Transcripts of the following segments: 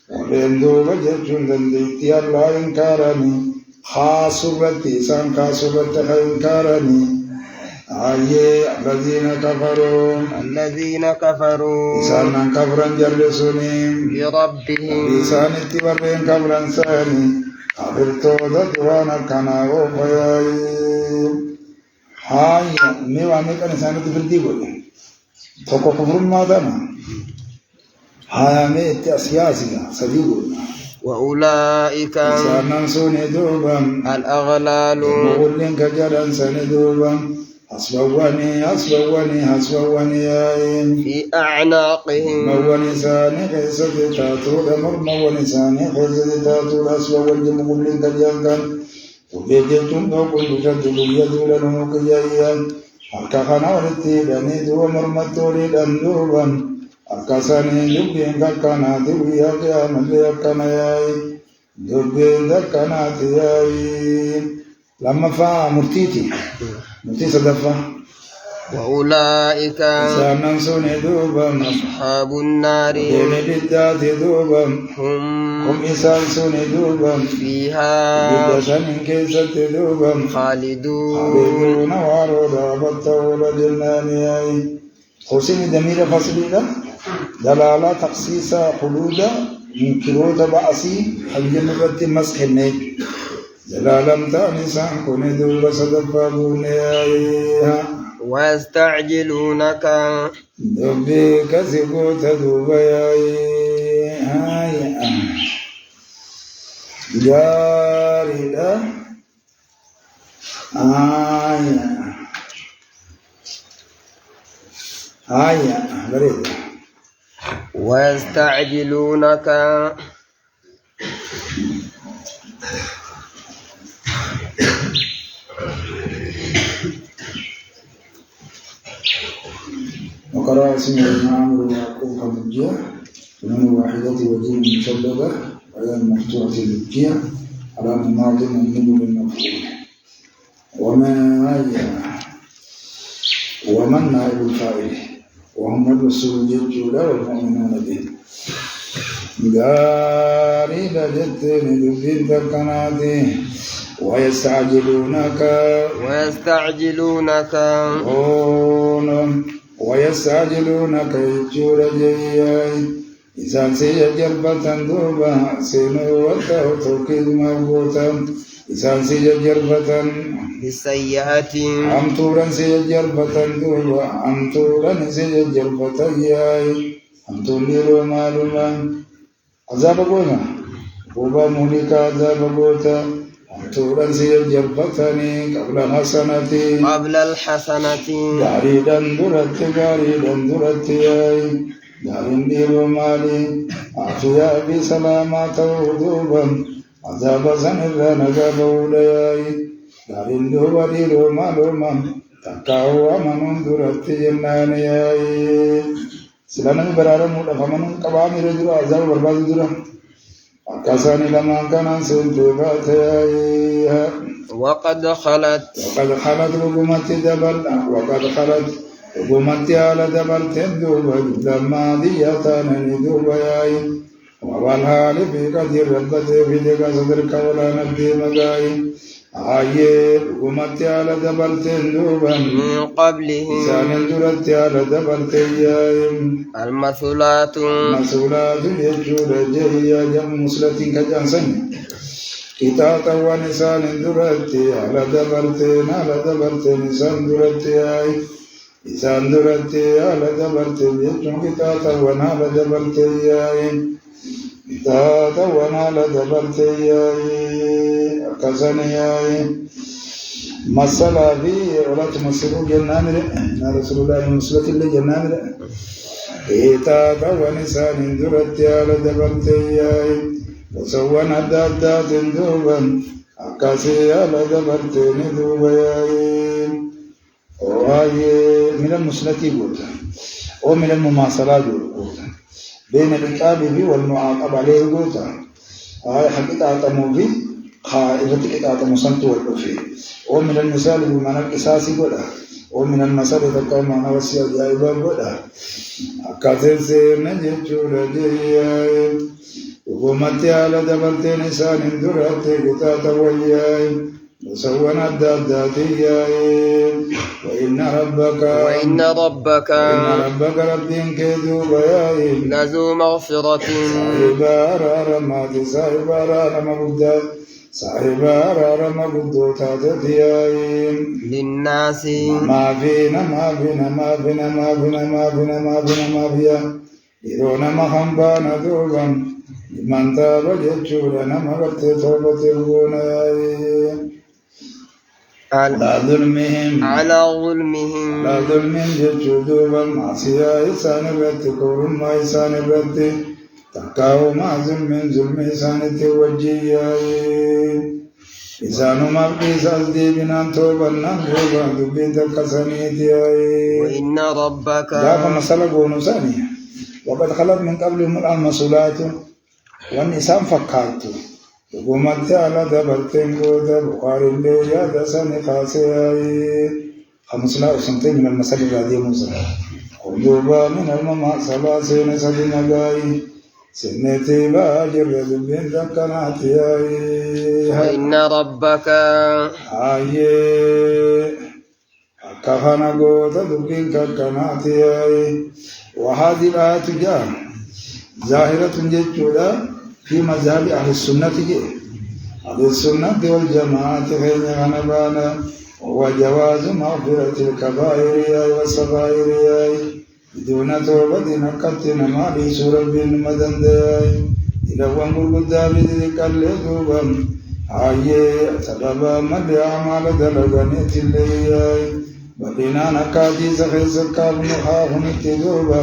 ولين دوبا جتشون دنديتي الله إنكارني خاصرتي سان خاصرتي إنكارني الذين كفروا إسانا كفرا جلسوني بربهم إسان اتبرين كفرا ساني أبرتو دوانا كنا وفياي هاي ميواني كان إسان اتبردي بولي توقو كفر مادانا هاي مي اتأسياسي سبيبولنا وأولئك إسانا سوني دوبا الأغلال مغلين كجرا سني دوبا حسبوني في أعناقهم موني ساني خيسة تاتو دمر موني ساني خيسة تاتو حسبوني مغلين كجرا وبيجتون دوكل بجدل يدول نمكيايا أركاخنا ورتي داني دو مرمتوري دندوبا أركاساني دبين كاكنا دبيا قيام ليكنا ياي دبين دكنا تياي لما فا مرتيتي مرتي صدفة وأولئك سانن سوني دوبا أصحاب النار ديني بالذات دوبا هم إسان سوني دوبا فيها بدسن كيسة دوبا خالدون وارو دابتو لجناني خوسين دمير فصلي دلالة تقسيس حدود منكروت بأسي حجم بت مسخ النيج دلالة تانسان كن دوبا صدفا بنيايها ويستعجلونك دبي كسبوت دوبياي هاي جاريدا آية بريد ويستعجلونك وقرأ اسم الإمام ويعقوب خمجية من واحدة وجين مشددة وهي المفتوحة الذكية على مناظم النبو بالمفعول ومن نائب الفاعل وهم الرسول الجلال والمؤمنون به داري لجتني دبين تكناتي ويستعجلونك يجور جياي إذا سيجربة دوبا سينو وتوكيد مربوطا إذا سيجربة بالسيئة أمتورا سيجربة دوبا أمتورا سيجربة ياي أمتورا معلوما عذاب قوما بوبا موليك عذاب قوتا أمتورا سيجربتني قبل الحسنة غاريدا درت ياي دارين ديرو مالي عافيا بسلامة ودوبا عذاب سنر نجاب ولاي دارين دوبا ديرو مالوما تكاو أمن درت جنان ياي سلام برارم ودفمن كبامي رجل عذاب برباد درا أكاساني لما كان سنتبات ياي وقد خلت رقمت دبل رقمت على دبل تندوبا لما ديتان ندوبا ياي وبالحال في قدر ربته في دقا صدرك ولا نبدي مقاي رقمت على دبل تندوبا من قبله إسان درت على دبل تياي المثلات يجور جهيا جم مسلتين كجانسن كتاتا ونسان درتي على دبرتين إسان درتي على دبرتين يجون كتاتا ونال دبرتين كتاتا ونال دبرتين أكسن ياي مسلا بي ولا تمسلوا جنان رسول الله مسلت اللي جنان كتاتا ونسان درتي على دبرتين وسوّن الدادات دوبا أكاسي على دبرتين دوبا من المسلتي قوتا ومن المماصلات قوتا بين الإقاب والمعاقب عليه قوتا حقيقة أعطمو بي خائفتك أعطمو سنت والوفي ومن المثال بمعنى القصاصي قوتا ومن المسألة تقوم معنا وسيا جايبا بدا أكثر سيرنا جتشورا جياي وقومتي على دبلت نسان دراتي قطاة وياي مسونا الداداتي وإن ربك ربين كيدو بياي لذو مغفرة صاحب أرارم بدو تاتياي للناس ما فينا يرونا مخنبانا دوبا من تاب جتشورنا مغت توبة على ظلمهم جتشودوبا معصيا إسان الرد كورما إسان الرد تقاو ما ظلم إسان توجياي إسان مبقي سألدي بنان توبا نبوبا دبين تقسنيتياي وإن ربك جاء مسألة قونو ثانية وقد خلت من قبلهم المسؤولات والنسان فكارتو وقمت على دبرتين قوتا بخاري اللي يادا ساني خاسياي 5 سنتين من المسألة الذي موسى قلوبا من المماء سلاسين سجنقاي سنتي باجر دبين دكناتياي وإن ربك كفنا قوتا دبين دكناتياي وهذه الآيات جاء ظاهرة جدا في مذهب أهل السنة أهل السنة والجماعة خير غنبانا وجواز مغفرة الكبائر والصغائر بدون توبة نقتنا ما ليس رب مدن إلى وانقل قدام ذكر لذوبا سببا من لأعمال دلغنية الليل وبنا نكادي سخي سكاب نخاف نتذوبا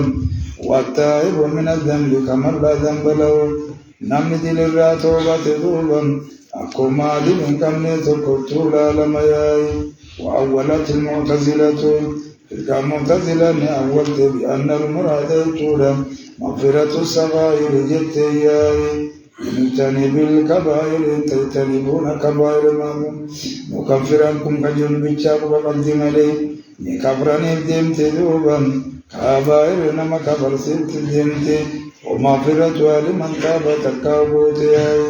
والتائب من الذنب كمن لا ذنب له نمد للرا توبة ذوبا أكما لمن كم نتكتول لمياي وأولت المعتزلة تلك المعتزلة أولت بأن المراد يجولا مغفرة الصغائر جتياي نجتنب الكبائر تجتنبون كبائر مكفرانكم كجن بيتشاك وقدم لي نكفران الدمت ذوبا كبائر نما كفر سنت الدمت ومغفرة لمن تاب تكابوتياي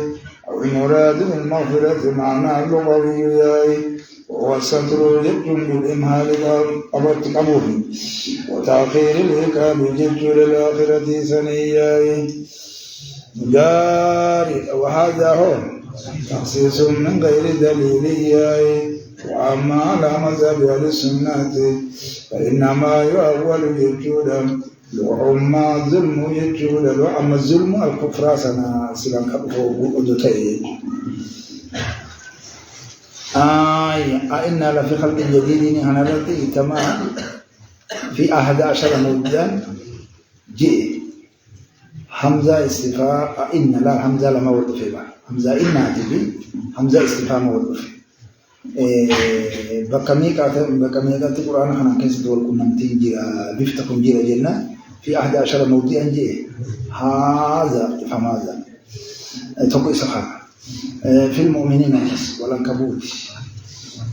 أو المراد بالمغفرة معنى اللغوي وهو الستر يجن بالإمهال قبول وتأخير العقاب جد للآخرة سنياي جاري وهذا هو تخصيص من غير دليل وأما على مذهب أهل السنة فإنما يؤول جدا وأما الظلم يجودا وأما الظلم الكفر سنا سلام كفر ودتي أئنا لفي خلق جديد هنرتي كما في 11 موجا جئ حمزة استفهام إن لا حمزة لما وقف فيها حمزة إن تبي حمزة استفهام وقف بكميكا القرآن خنا كيس دول كنا نتيجي بفتكم جيرا جنة في 11 موضوعا جي هذا فهم هذا تقول سخاء في المؤمنين والعنكبوت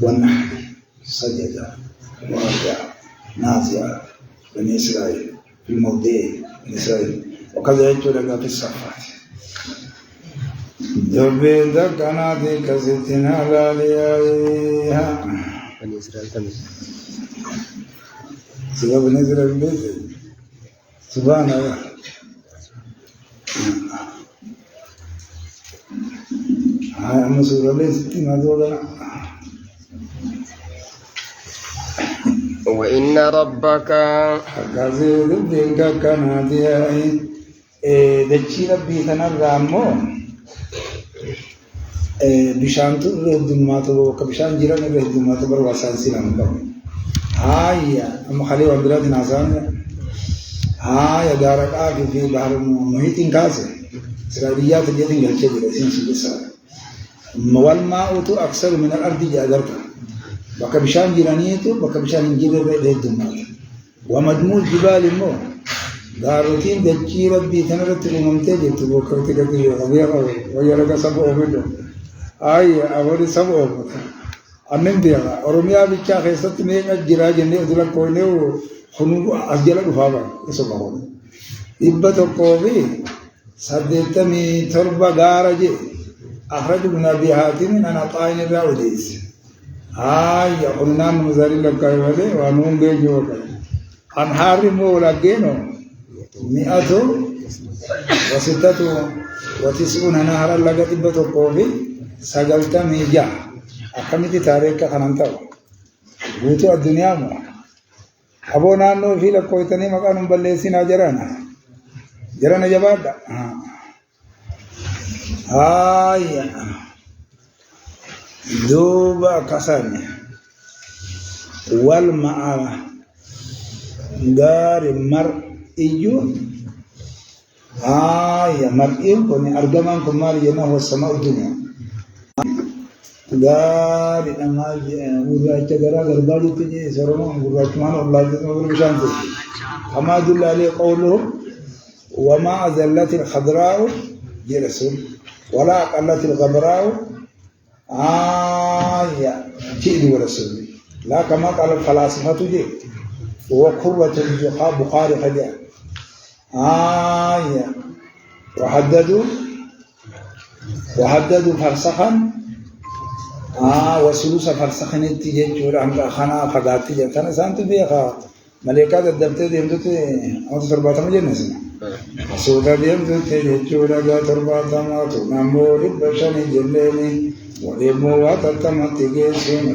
والنحل سجد ورجع نازع بني إسرائيل في الموضوع بني إسرائيل وكذا يجوا لك في الصفات دبين دكنا دي كزتنا لاليها بني إسرائيل تمام سبب بني إسرائيل بيت سبحان الله هاي أما سورة ليس ما دولا وإن ربك كازي دبين دكنا دي دچي ربي تنرامو بشانت الدماتو كبشان جيران الدماتو برواسان سلام كم هاي أم خلي وبلاد نازان هاي دارك آكي في بحر محيط كاسة إسرائيليات جدين جالشة جلسين سبسار موال ماء تو أكثر من الأرض جادرك بكبشان جيرانيتو بكبشان جيران الدماتو ومجموع جبال المو دارتين دچي ربي تنرت الممتاز تبوكرت كتير ويرا سبوا منه أي أولي سبوا أمين بيها أروميا بيتشا خيست مين الجراج إني أدلك كونيو خنو أجل دفاعا يسمعون إبتة كوبي سدتمي تربة غارجي أخرج من أبي حاتم أنا طاين الراوديس هاي قلنا من زاري لكايوالي وانون بيجوا أنهار مولا جينو 196 نهرا لغا إبتة كوبي سجلتمي جا أكملت تاريخ كهانتاو بوتو الدنيا مو أبو نانو في لكويتني مكان بلسينا جرانا جبادا هاي دوبا كساني والمعا دار مرئيو هاي مرئيو كوني أرجمان كمال ينا هو السماء الدنيا دار أمال وراء تجارة غربالو تجي سرما وراء كمان الله جل وعلا كما دل عليه قوله وما زلت الخضراء جرسون ولا قلت الغبراء يا تيد ورسول لا كما قال الفلاسفة تجي وقوة الجحا بخاري خجا يا وحددوا فرسخا وسلوس فرسخن تيجي جورا هم خنا فقاتي جتنا سانت بيها ملكات الدبتة دي همدوتي أو تربات ما جنسنا سودا دي همدوتي جورا جا تربات ما تو نمور بشاني جلني ولمو واتتما تيجي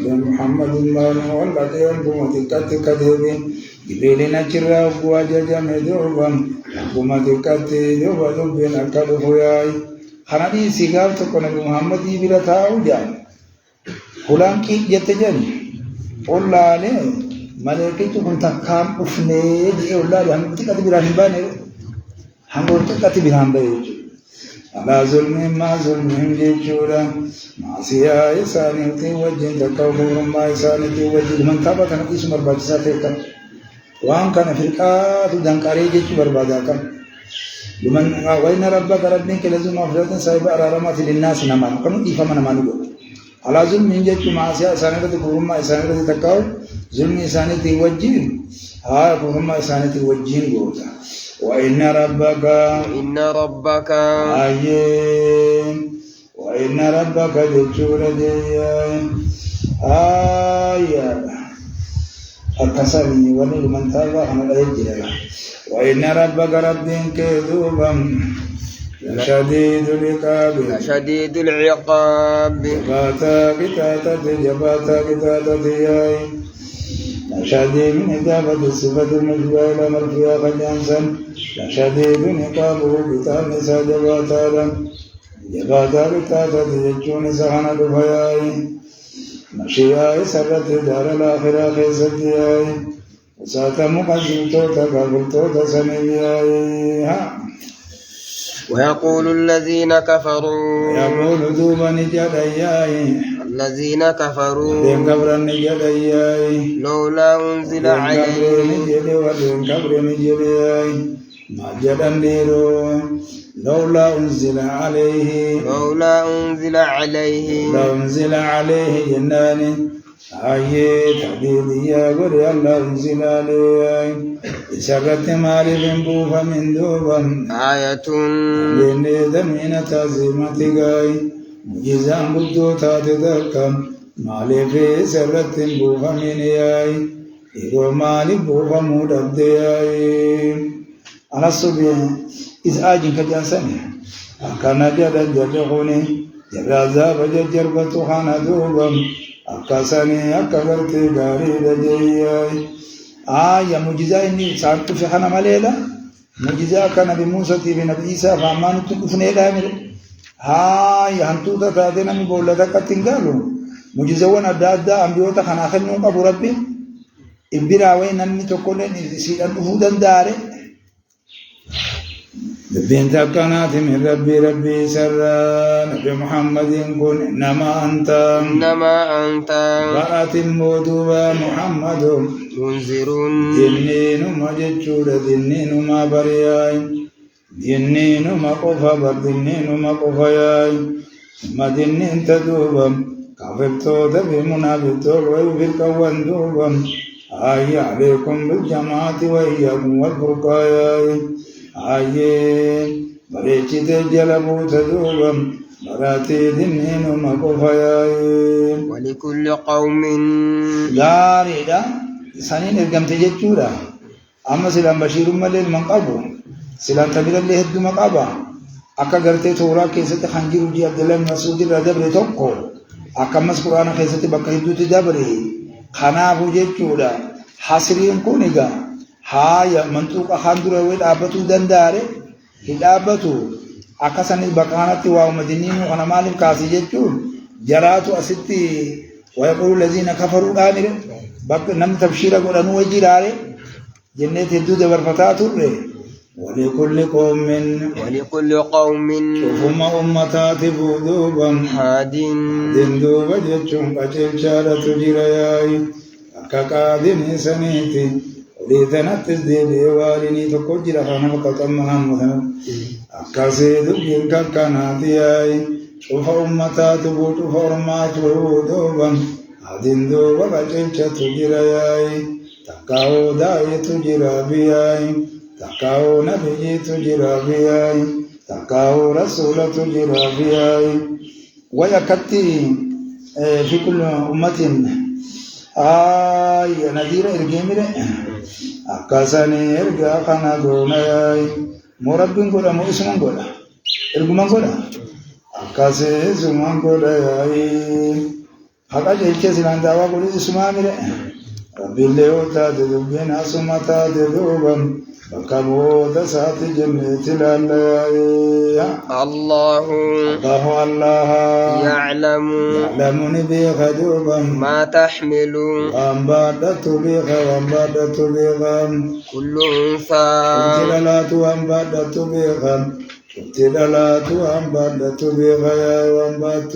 محمد الله والله ديان بومتكات كديني جبلنا جرا بواجا جمدوبام بومتكات يوبالو بين أكادوياي خنادي سيجار تكون محمد يبيرا تاو جان Pulang ki jette jani ollane malaikai tu kuntakam ufne di ollane hanti kati biran bane hango kati biran bae ala zulmi ma zulmi je chura masiya isani ti wajin da kawur ma isani ti wajin man taba kan ismar bajsa te kan wan kan firqa tu dankare je chu barbada kan liman wa inna rabbaka rabbika lazum afratan sahiba aramat lin nas naman kan ifama namanu على ظلم ينجت معصية إسانة كورما إسانة تكاو ظلم إسانة وجين كورما إسانة وجين قوتا وإن ربك آيين وإن ربك جتشورة جيين الكسرني ولي من تابع عن الأجل وإن ربك ربين كذوبا شديد العقاب جباتا كتاتا ياي شديد من إجابة الصفة المجبى إلى مرفيا فجانسا شديد عقابه كتاب نسا جباتا كتاتا يجون سخنا دفياي مشياي سرت دار الآخرة خيست ياي وساتا مقدم توتا كافر توتا سنياي ويقول الذين كفروا يقول دوبا نجدياي الذين كفروا دين كبر نجدياي لولا أنزل عليه ودين كبر نجدياي ما جدن ديرو لولا أنزل عليه جناني آية تحديدية قل يلا أنزل عليه شرت مالي بنبوفا من دوبا آية بنيدا من تازيمتك مجزان بدو تاتذكم مالي في سرت بوفا من ياي إيرو مالي بوفا مودد ياي على الصبح إذ آجن كجاسني أكان جدا جدخوني جرازا بجربة خانا دوبا أكاسني أكبرت داري دجياي معجزة إني سألت في خنا مليلة معجزة كان بموسى بنبي عيسى فأمان تكفني دامر هانتو تاتينا من بولدا كتنقالو معجزة وانا دادا أمبيوتا خنا خلنون أبو ربي إبرا وين نمي تقولين سيدان أفودا داري بنت كانت من ربي سرا نبي محمد كن إنما أنت وآت الموضوع محمد منذر دينين ما جتشور دينين ما برياي دينين ما قفا بردينين ما قفاياي ما دينين تدوبا كافرتو دبي منافقتو ويفرق واندوبا آي عليكم بالجماعة وإياكم والفرقايا آي بريتي تجلبوا تدوبا مراتي دنين مكفايا ولكل قوم غاري دا سنين ارقم تججودا أما سلام بشير مليل من قبو سلام تبير اللي هدو مقابا أكا غرتي تورا كيسة خنجر جي عبد الله مسعود الردبري توقو أكا مس قرآن كيسة بكا هدو تدبري خنافو ججودا حاصرين كونيغا هايا منطوق خاندر ويد آبتو دنداري هدابتو أكا سنين بكانتي واو مدينين وانا مالك كاسي ججود جراتو أستي ويقول الذين كفروا آمر بك نم تبشير قرآن وجيراري جنة هدو دبر فتاتو ولكل قوم شوفهم أمتات بودوبا هاد دندوبا جتشم قتل شارة جرياي كقادم سنيتي وليتنتز دي بيواليني تقجر خانا وقتمها مثلا أكاسيد بينك كاناتياي شوف أمتات بودوبا أرمات بودوبا دندوبا قتل شارة جرياي تقاو داي تجرابياي تقاو نبي تجرابياي تقاو رسول تجرابياي ويكتي في كل أمة نذير إرجمير أكاساني إرجع خنا غوناي مربين غولا موسمان غولا إرجمان غولا أكاسي زمان غولا هذا جيكي سلام دعوة غولي سمامير ربي اللي تدبنا سمتا دبوبا فكبود سات جنة الله يعلم بخدوبا ما تحمل وانبادت بها كل أنثى ابتلالات وانبادت بها ابتلالات وانبادت بها وانبادت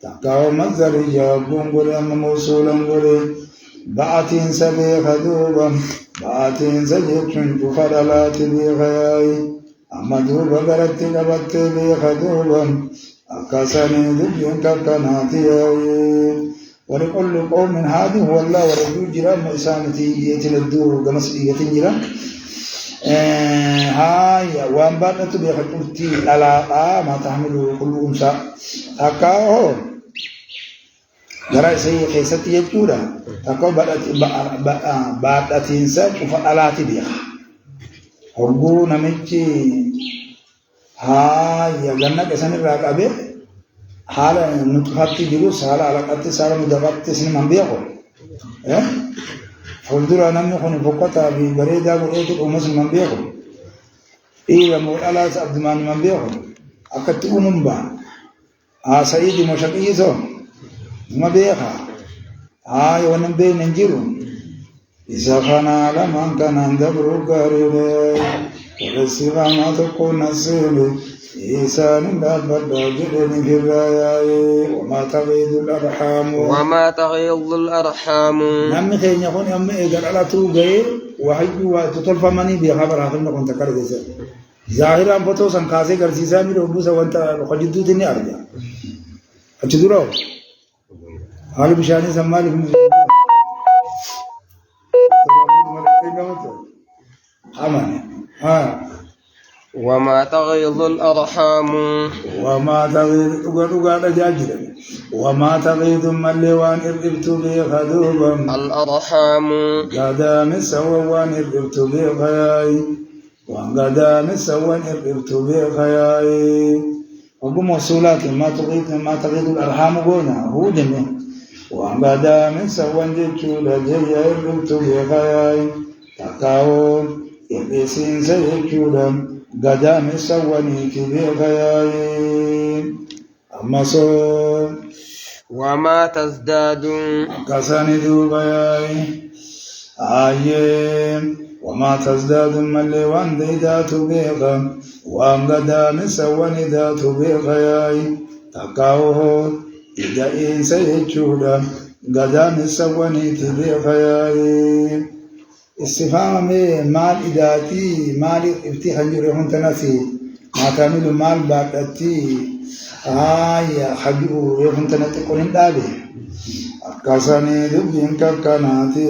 تقاو مزر جابون قرم موصولا قرم باتين سبي خدوبا باتين سجيبشن تفرلات بخياي أمدو بغرت لبت بخدوبا أكاساني دبين كالكناتياي ولكل قوم هذه هو الله ورجو جرام إسانتي يتلدو قمسئية جرام هاي وانبادت بخدوبتي للاقا ما تحمله كل أنسا أكاو garaa isii keessatti jechuudha takka baadhatiinsa cufa dhalaati beeka hogguu namichi haaya ganna qesanirraa qabe haala nutfatti jirus haala alaqattis haala mudaqattis niman beeku fuuldura namni kun fokkataa fi bareedaa godheetu dhumas niman beeku dhiira moo dhalaas abdumaan niman beeku akkatti uumun baan sa'iidi moshaqiyyiso ما بيها هاي ونبي ننجرو إذا خنا لمن كان دبر قريب ورسيبا ما تكون نسيل إنسان لا بدأ جدني في الرأي وما تغيض الأرحام نعم خير يكون يوم إذا على توجي وحي وتطلب مني بخبر هذا نكون تكرر جزء ظاهرا فتو سنكاسي كرسيسا ميرو بوسا وانت خجدو تني أرجع أجدورو هل بشاني سمالي في وما تغيض الأرحام وما تغيض ملوان إرقبت بي خذوبا الأرحام قدام السوان إرقبت بي خياي وقدام السوان إرقبت بي خياي وقم وصولات ما تغيض الأرحام قونا هو دمي وقدام السوان جيشولا جي إرقبت بي خياي تقاو إبسين سيجولا قدام السوان كبي خياي أما صوم وما تزداد كساني دوباي آيين وما تزداد ملي وان ديدات بيغا وان قدام سوان دات بيغاي تقاوه إذا إنسا يجودا قدام سوان تبيغاي استفهام مال إداتي مال ابتخان جريحون تنسي ما تعمل مال باقتي خبيو يفهم تنتقل الدابي كاساني دبين ككناتي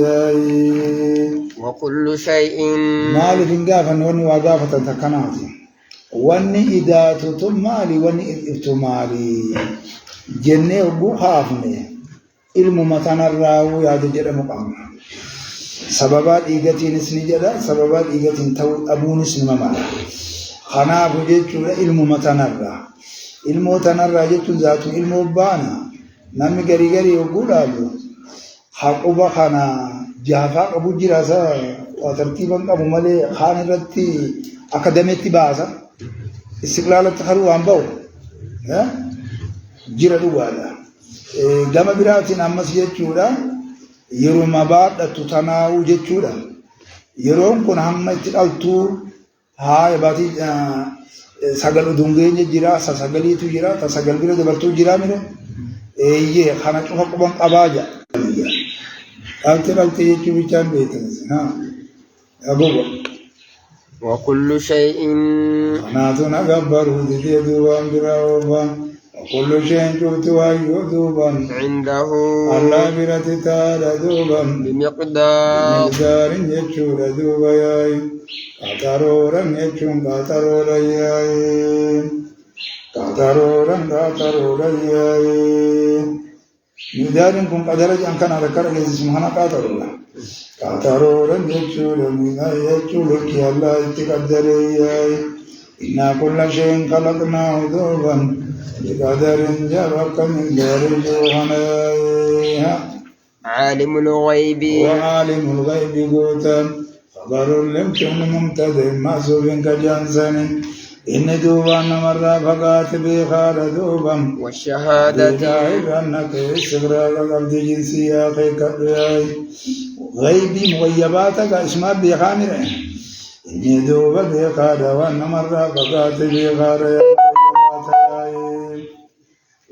وكل شيء مالي فنجافا وني وقافة تكناتي وني إداتو تمالي وني إفتمالي جنة وبوخافني ilmu matanarraa yaada jedhamu qabna sababaat dhiigatiin isni jedha sababaat dhiigatiin ta'uu dhabuunis nima mala kanaaf jechuudha ilmu matanarraa jechuun zaatu ilmu baana namni garii yogguu dhaalu haquba kana jaafaa qabu jira isaa tartiiban qabu malee kaan irratti akadameetti baasa istiqlaalatti haruu waan ba'u jira dhugaadha gama biraatiin ammas jechuudha yeroo mabaadhatu tanaa'uu jechuudha yeroon kun hamma itti dhaltuu haa baatii sagal udungeenya jira sagaliitu jira sagal bira dabartuu jira mire eeyyee kana cufa quban qabaaja dhalte jechuu bichaan beekanis abuba وكل شيء ناتنا غبروا ديدوان براوبا وكل شيء جوتوا يذوبا عنده الله برتتال ذوبا بمقدار يجور ذوبا ياي كاتارورا يجون كاتارورا ياي كاتارورا ياي مقدار كن قدرج أن كان ذكر الذي سبحانه كاتارورا يجور من يجور كي الله يتقدر ياي إنا كل شيء خلقناه ذوبا بقدر جرك من دار جوهنا عالم الغيب وعالم الغيب قوتا خبر لم تكن ممتد محسوب كجنسن إن دوبان مرة فقات بخار دوبا والشهادة أنك استغراق قبض جنسيا خيك غيبي مغيباتك اسمها بخامر إن دوبا بخار وأن مرة فقات بخار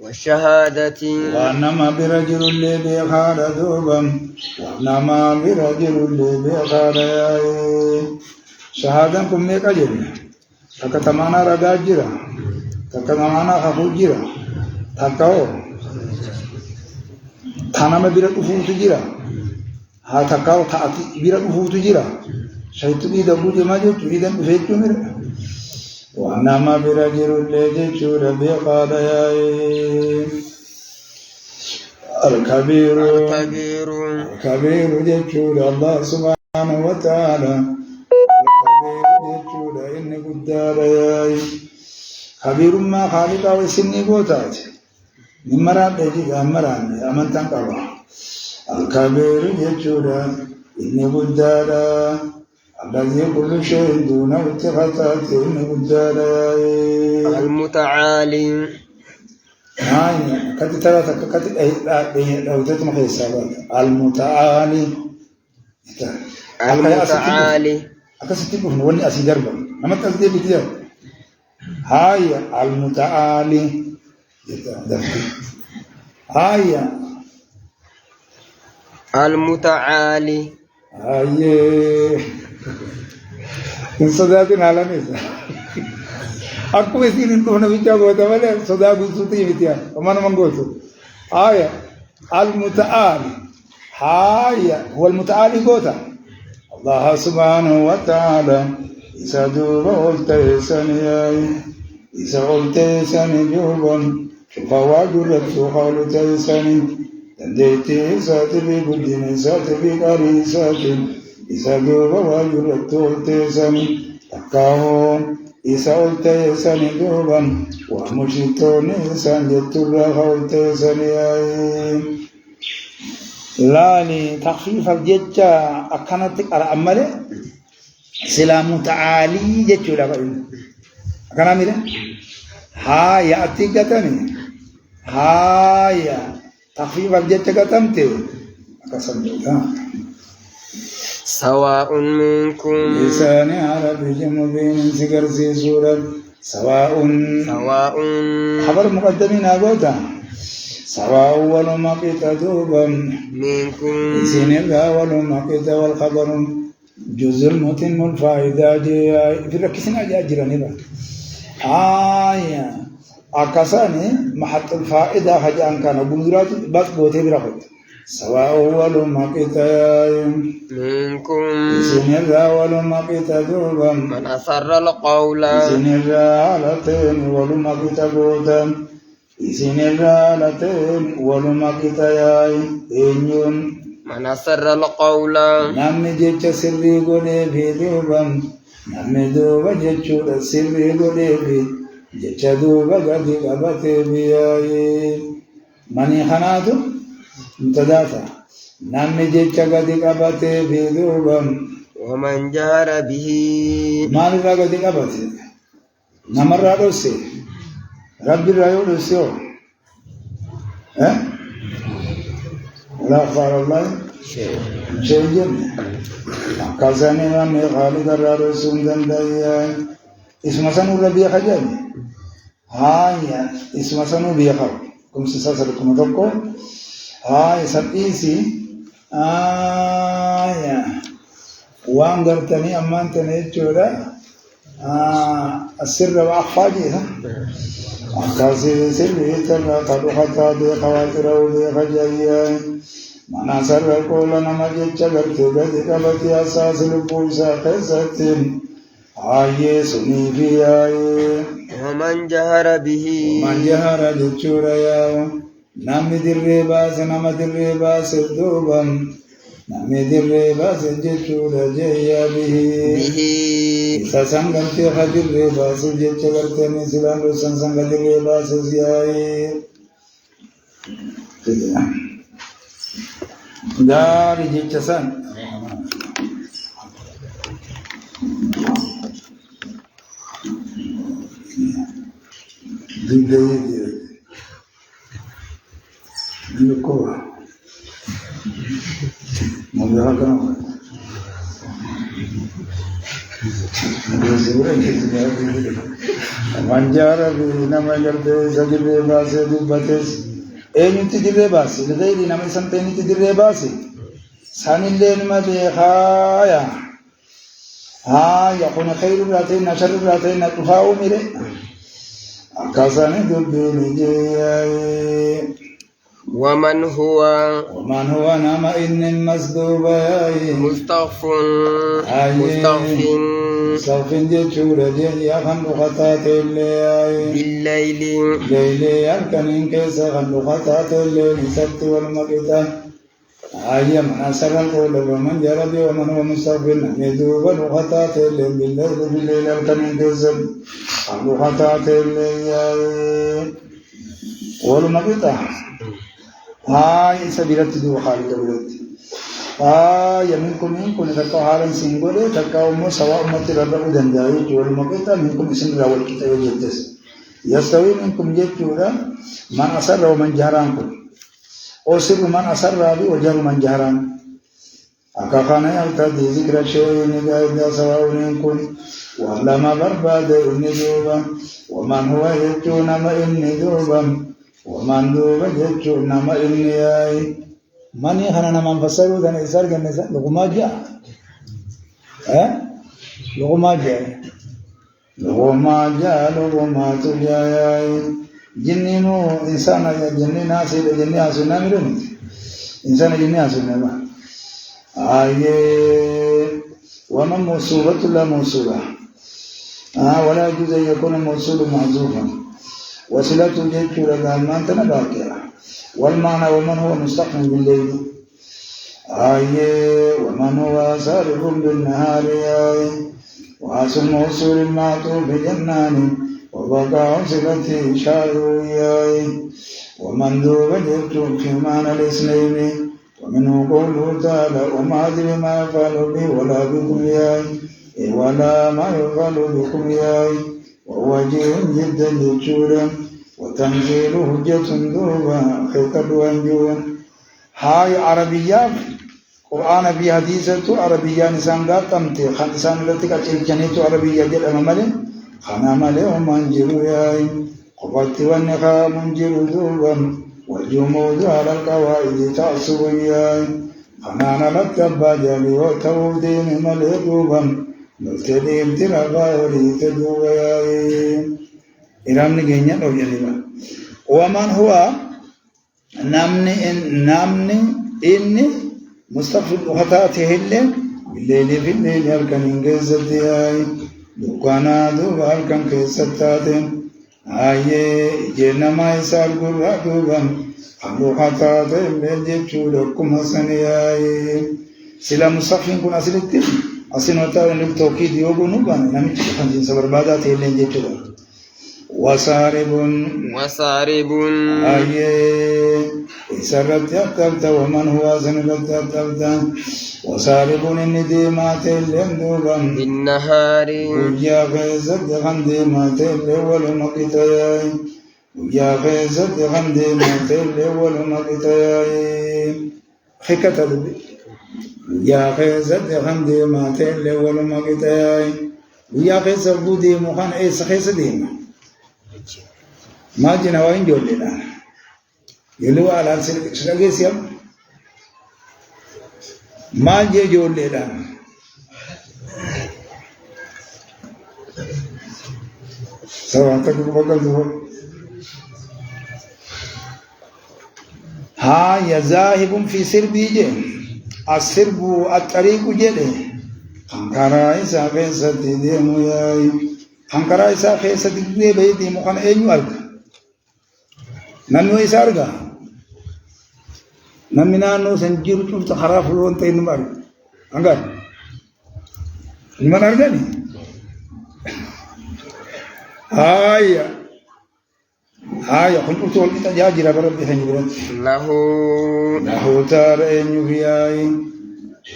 والشهادة وأنما برجل اللي بخار دوبا وأنما برجل اللي بخار شهادة كم ميكا جرنا تكتمانا رجا جرا تكتمانا خفو جرا تكاو ثانا ما بيرك فوت جرا ها تكاو تأتي بيرك فوت جرا شيء تبي دبوا جماعة تبي دم فيك تمر وأنما برجل اللي جشور بخار الكبير جشور الله سبحانه وتعالى إن قدار ياي خبير ما خالق وسني قوتات نمران بيجي أمران أمن تنقبا الكبير يجورا إن قدار الذي كل شيء دون اتخاذات إن قدار ياي المتعالي هاي كتي ترى كتي لو تتم حسابات المتعالي أكستيبه نوني أسيدربا نما تزدي بتيا هاي المتعالي هاي المتعالي هاي صداقين على نيسا أكو يصير إنكم نبيجا قوتا ولا صداق سوتي بتيا وما نمانقوتو هاي المتعالي هاي هو المتعالي قوتا الله سبحانه وتعالى إذا دوب والتيساني إذا والتيساني جوبا شوفا واجرت وخال تيساني تنديتي ساتبي بدين ساتبي قري ساتب إذا دوب واجرت والتيساني تكاهم إذا والتيساني جوبا ومشيطوني سانجت الله والتيساني لاني تخفيف الججة أكنت على أمله سلام تعالي ججة لا بقول أكنا ميره هاي أتيجتني هاي تخفيف الججة كتمت أكسر سواء منكم لسان عربي مبين سكر سورة سواء خبر مقدمين أقوله سواء ولما كتابا منكم سين الله ولما كتاب والخبر جزء المتم الفائدة في ركسنا جاجراني با أكاساني محط الفائدة حاجة أن كان بمجرد بس بوتي برافت سواء أول مقتا منكم إسن الأول مقتا دوبا من أسر القول إسن الرالتين ولمقتا بوتا إسن الرالتين ولمقتا ياي إنيون من أسر القول نمي جيتش سري قولي في دوبا نمي دوبا جيتش سري قولي في جيتش دوبا قد قبتي بياي مني خناتو امتداتا نمي جيتش قد قبتي في دوبا ومن جهر به مالي را قد قبتي نمر را دوسي ربي را يولوسيو لا قال الله شيء جميل كازاني رامي خالد الرسول دندايا اسم سنو ربي خجاني هاي اسم سنو بيخاو كم سيساسلكم دوكو هاي سبيسي يا وان غرتني امانتني چورا السر واخفاجي ها كازي سيري ترى قد خطا بخواطر وبخجايا mana sarra kola nama jecha garte gadi kabati asas lupusa khasatin aye suni biaye ومن جهر به man jahara jechura ya nami dirre bas nama dirre bas dobam nami dirre bas jechura jaya bihi sasangante hadirre bas jecha garte ni silan sasanga dirre bas ziyaye dari jechasan digaye yuko mudahaka manjara bi namagarde sajbe base dubates أنتي درباس لغيري نمي سنتين درباس سانيلين ما بخايا يكون خير راتين نشر راتين نتفاو ميري أكاساني دبيني جياي ومن هو نام إن مصدوبا مستغف جيشورا جيا خندو خطات الليل بالليل ليلي يركن كيس خندو خطات الليل سبت والمقتا من أسر القول ومن جرب ومن هو مستغف يدوب خطات الليل بالليل يركن كيس خندو خطات الليل والمقتا سبيلت دو خالد ولد منكم تكو حالا سنگولي تكو مو سواء امتي ربا دنداي جول مكتا منكم اسم راول كتاب جتس يستوي منكم جتورا من أسر ومن جهرانكم او سر من أسر رابي وجهر من جهران أكاخانا يلتدي ذكر شيء نقايدا سواء منكم وعلى ما برباد إني دوبا ومن هو يجون ما إني دوبا ومن دوبا يجون ما إني آي ماني خانا نمان فسروا ذن إسار جنسا لغما جاء لغما تجاي جنينو إنسان يا جنين ناسي لجنين ناسي نامرون إنسان جنين ناسي نما ومن موصولة لا موصولة ولا يجوز أن يكون موصول محذوفا وصلة جيش لغامان تنباكرا والمعنى ومن هو مستقم بالليل ومن هو سارق بالنهار واسم موصول المعطوف بجنان وبقاء صلته شاعر ومن ذو وجدت في معنى الاثنين ومنه قوله تعالى وما أدري ما يفعل بي ولا بكم ولا ما يفعل بكم وهو وجيه جدا جدا وتنزيل حجة ذوبا خلقة وانجون هاي عربية قرآن بحديثة عربية نسان قاتمتي خانسان لتك أتلجنيت عربية جل أمامل خانا مالي ومنجروا ياي قبط والنخا منجر ذوبا والجمود على القواعد تعصب ياي خانا لتبا جالي وتودين ملي ذوبا نلتدي امتنا غاوري تدوب ياي إرامني جينيا لو يليبا ومن هو نامني إني مستغفر خطاته الليل في الليل هلكن إنجازت هاي دكانا دوبا هلكن كيستات آيه جينا ما يسال قرى دوبا أبو خطاته الليل جيتشو لكم حسني هاي سلا مستغفرين كن أسلتين أسين وطاوة نبتوكيد يوغو نبانا نمي تخنجين سبر بادات الليل جيتشو وصارب آيه سرت يبتبت ومن هو سنرت يبتبت وصارب النديمات اللندوبا بالنهار ويا غيزت غنديمات الأول مقتياي ويا غيزت غنديمات الأول مقتياي حكت ويا غيزت غنديمات الأول مقتياي ويا غيزت بودي مخان إيس خيس ديما ما جنا وين جولي لنا يلو على سلك سيام ما جي جولي لنا سواء تكون بقول ها يذاهب في سربي جي السرب الطريق جده خنكرا إسا خيسة ديمو ياي خنكرا إسا خيسة ديمو خان أينو أرغ نانو إسا أرغ نمنا سنجيرو شوفت خراف لون تينو أرغ أنغار من أرغني هاي كنت أقول لك يا جيرا بربي هنجبرت له تار أينو بياي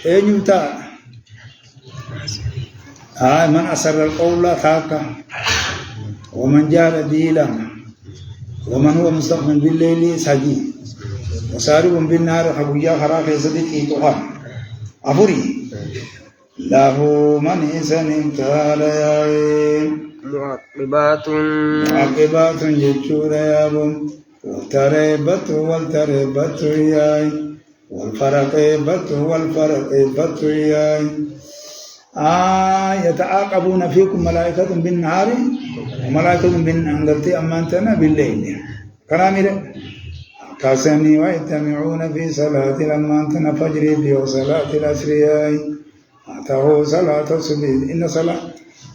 أينو تار من أسر القول ثاكا ومن جار ديلا ومن هو مستقبل بالليل سجي وسارب بالنار حبويا خراف يزدك إيتوها أفوري له من إسان امتال ياي معقبات جتشور يابون والتربت ياي والفرقبت ياي يتعاقبون فيكم ملائكة بالنهار وملائكة بالنهار أمانتنا بالليل كلامي كاسني ويتمعون في صلاة الأمانتنا فجر في صلاة الأسرياء أتاه صلاة الصبح إن صلاة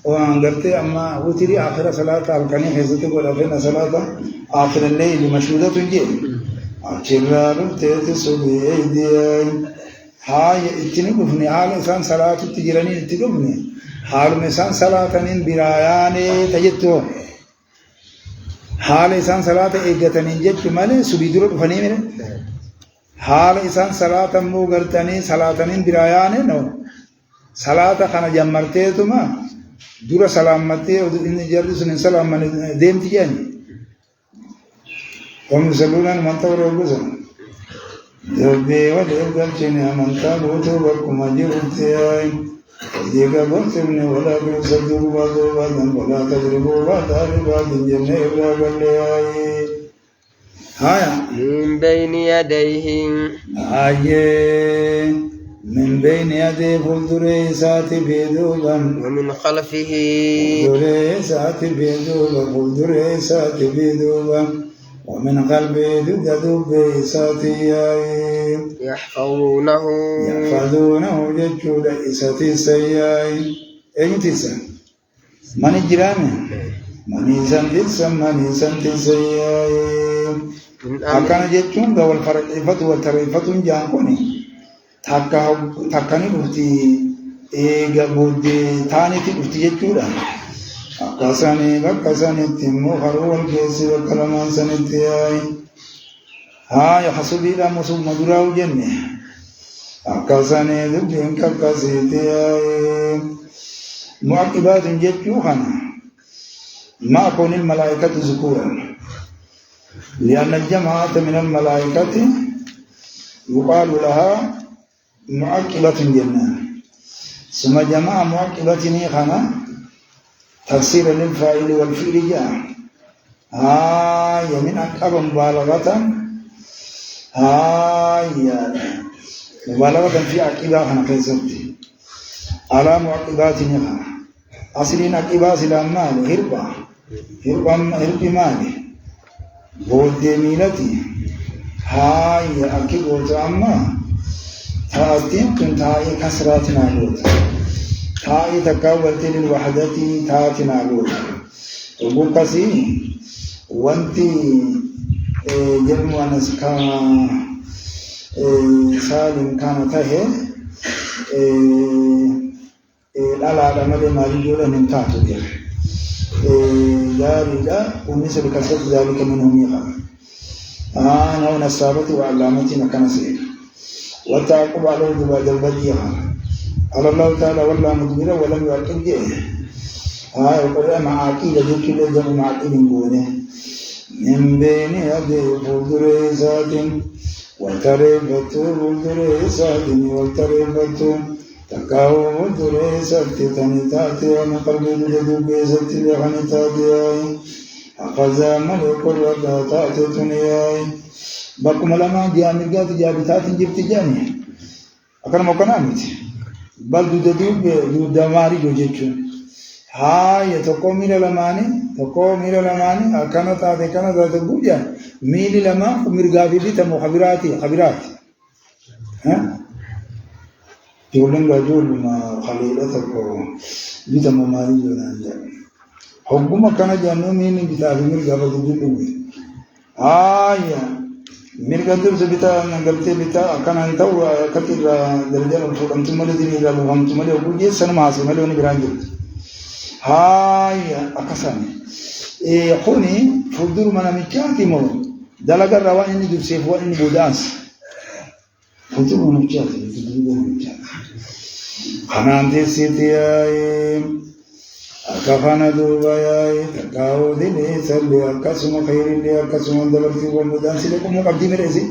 وأنقرت أما وتري آخر صلاة الكني حزتك ولفين صلاة آخر الليل مشهودة جيد أكرار تيت الصبح أيدياي هاي اتنقفني حال إنسان صلاة تجرني اتنقفني حال إنسان صلاة من براياني تجدتو حال إنسان صلاة إيجتني جدت مالي سبيدرو فني من حال إنسان صلاة مو قرتني صلاة من براياني نو صلاة خنا جمرتي ما دور سلامتي إن جرس إن سلام من دين تجاني هم يسألون من تورو بزن Dubbi wal galchini amanta buutu bakkuma jirutti yaay diga bartimni wala bisadu wadu wadan wala tajribu wadari wadin jenne ibra galle yaay haya min bayni yadayhim min bayni yadayhi fuldure saati biduban wa min khalfihi fuldure saati biduban ومن قلبي دب ساتياي يحفظونه ججود إساتي سياي أنتسا من الجرامي من سنتي سياي أكان ججون والفرقفة والترقفة جانكوني تاكاني بفتي إيغا بودي تاني تبفتي ججودا Akasani bakasani timu haruan kesi wakalaman sanitiai. Haya hasubira musum madura ujenne. Akasani dubin kakasitiai. Muakibatun jettuhana. Ma kunil malaikatu zukuran. لأن الجماعة من الملائكة يقال لها معقبة جنة. ثم جماعة معقبة نيخنا تفسير للفاعل والفعل جاء من أكبر مبالغة مبالغة في عقبة خنقيزتي على معقبات نخا أصلين عقبة سلام مال هربا هربي مالي بود ميلتي هاي أكيد بود أما تاتين كنت هاي كسراتنا بود هاي تكاولت للوحدة تاتنا بود وبكسي وانتي جرموا نسكا سالم كان تهي لا مالي مالي جولا نمتاتو بيه ذلك ومثل كسرت ذلك منهم يقع أنا ونسابتي وعلامتي مكان سير وتعقب عليه بعد البديع على الله تعالى والله مدبرا ولم يعقب جيه وقال مع عقيل جبت له جمع مع عقيل بونه من بين يدي فردريسات والتربة فردريسات والتربة تكاو فردريسات تنتاتي ومقرب الجدو بيسات لغنتاتي أخذ ملك الوقاتات تنياي بكم لما جامعات جابتات جبت جاني أكرم وكنامت بل دودو دماري جوجيتشون هاي تقومي لماني أكنا تاتي كنا تاتي بوجا ميلي لما مرغابي دي تمو خبرات ها يقولون رجل ما خليلتك دي تمو ماري جونانجا حكومة كنا جانو ميني بتاعي مرغابي دي بوجا هاي مرغابي بتا نغلتي بتا أكنا انتو كتير درجة أنتم مالي دي مرغابي أنتم مالي بوجا سنماسي مالي وني برانجل هاي أكساني خوني فردور منا ميكاتي مو دلقا روان إني دبسيف وإني بودانس فردور منا ميكاتي خنان تسيتي أكفانا دوبايا تكاو دي سلي أكسوم خير لي أكسوم دلقتي ومدانس لكم مقبدي مرئيسي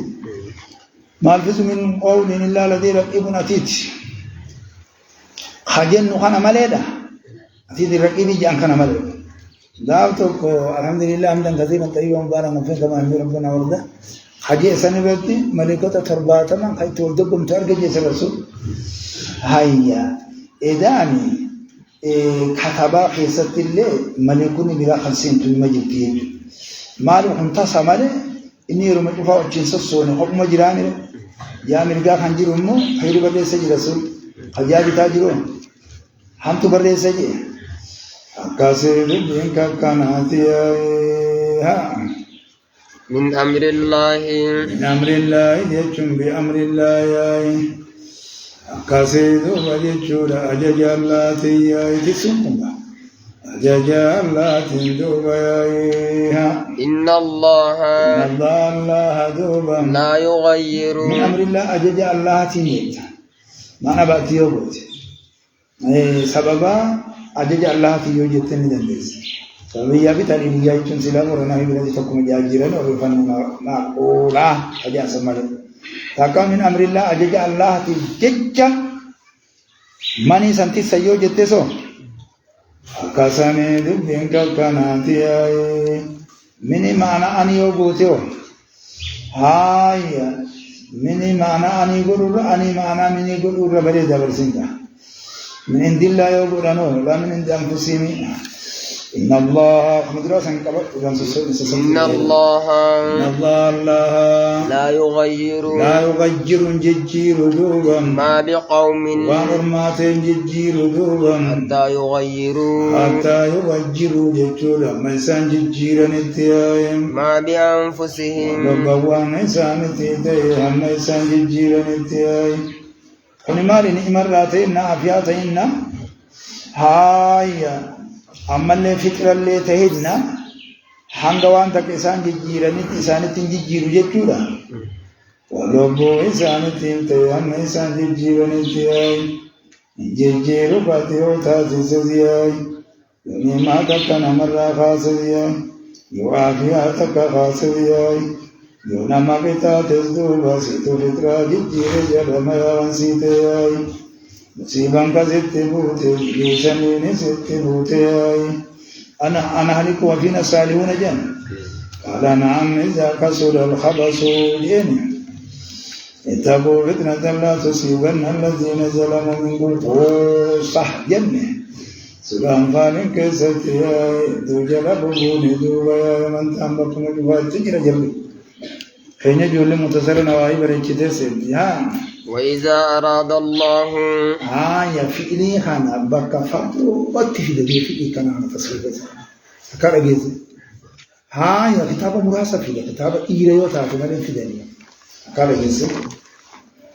ما الفز من قول إلا لدي رقيب أتيت خجن نخانا مليدا أتيت الرقيب جان خانا مليدا دعوتك الحمد لله حمدا كثيرا طيبا مباركا فيه كما يحب ربنا ورده حجي سنبتي ملكة ترباتنا كي تولدكم ترك جيس الرسول هيا إداني كتبا خيست الله ملكوني بلا خلسين تنمجبتين مالو حنتصى مالي إني رمجفا وجنس الصوني حب مجراني يا مرقا خنجر أمو خير بردي سجي رسول خجاجي تاجرون حمتو بردي سجي كاسر بينك كاناتي من أمر الله يجم بأمر الله كاسر وجدشور أجج الله تياي تسمى أجج الله تندوبا إن الله دوبا لا يغير من أمر الله أجج الله تنيت ما أنا بأتي يوبوت سببا أجج الله في يوجدني دندس فبيا بتالي نجايتون سلام ورنا هيبرد تكون جاجيرن ورفن ما أولا أجا سمال تكا من أمر الله أجج الله تجج ماني سنتي سيوجدتسو كاسامي دبين كاناتي مني معنى أني يوبوتيو هاي مني معنى أني غرور أني معنى مني غرور بدي دبرسينكا من عند الله يقولون لا من عند أنفسهم إن الله لا يغير ججير دوبا ما بقوم وأرمات ججير دوبا حتى يغيروا ججولا من سان ججيرا نتياهم ما بأنفسهم وبوان إنسان تيتيهم من سان ججيرا نتياهم كوني مالي نعمر راتينا عفياتينا هاي أما اللي فكرة اللي تهدنا حنقوان تك إسان جيجيرا نت إسان تنجيجيرو جيجورا ولوبو إسان تنتيهم إسان جيجيرا نتياي جيجيرو باتيو تاسي سزياي يوني ما تكنا مرة خاصياي يوافياتك خاصياي يونا ما بيتا تزدوبا سيتو فترة جيجير جرم يوان سيتياي مصيبان كزتبوتي ليسنين ستبوتي أنا هلك وفينا صالحون جن قال نعم إذا كسر الخبث جن اتقوا فتنة لا تصيبن الذين ظلموا منكم صح جن سلام فالن كيستي دوجلا بوني دوبا من تامبكم جوات تجرا جرب خينا جول متصل نواي بريكته سيدي ها وإذا أراد الله يا فيني خان أبك فاتو بتفيد بيه في كنا تصير كذا جيز يا كتاب مراسة في كتاب إيريو تاعته ما في دنيا كذا جيز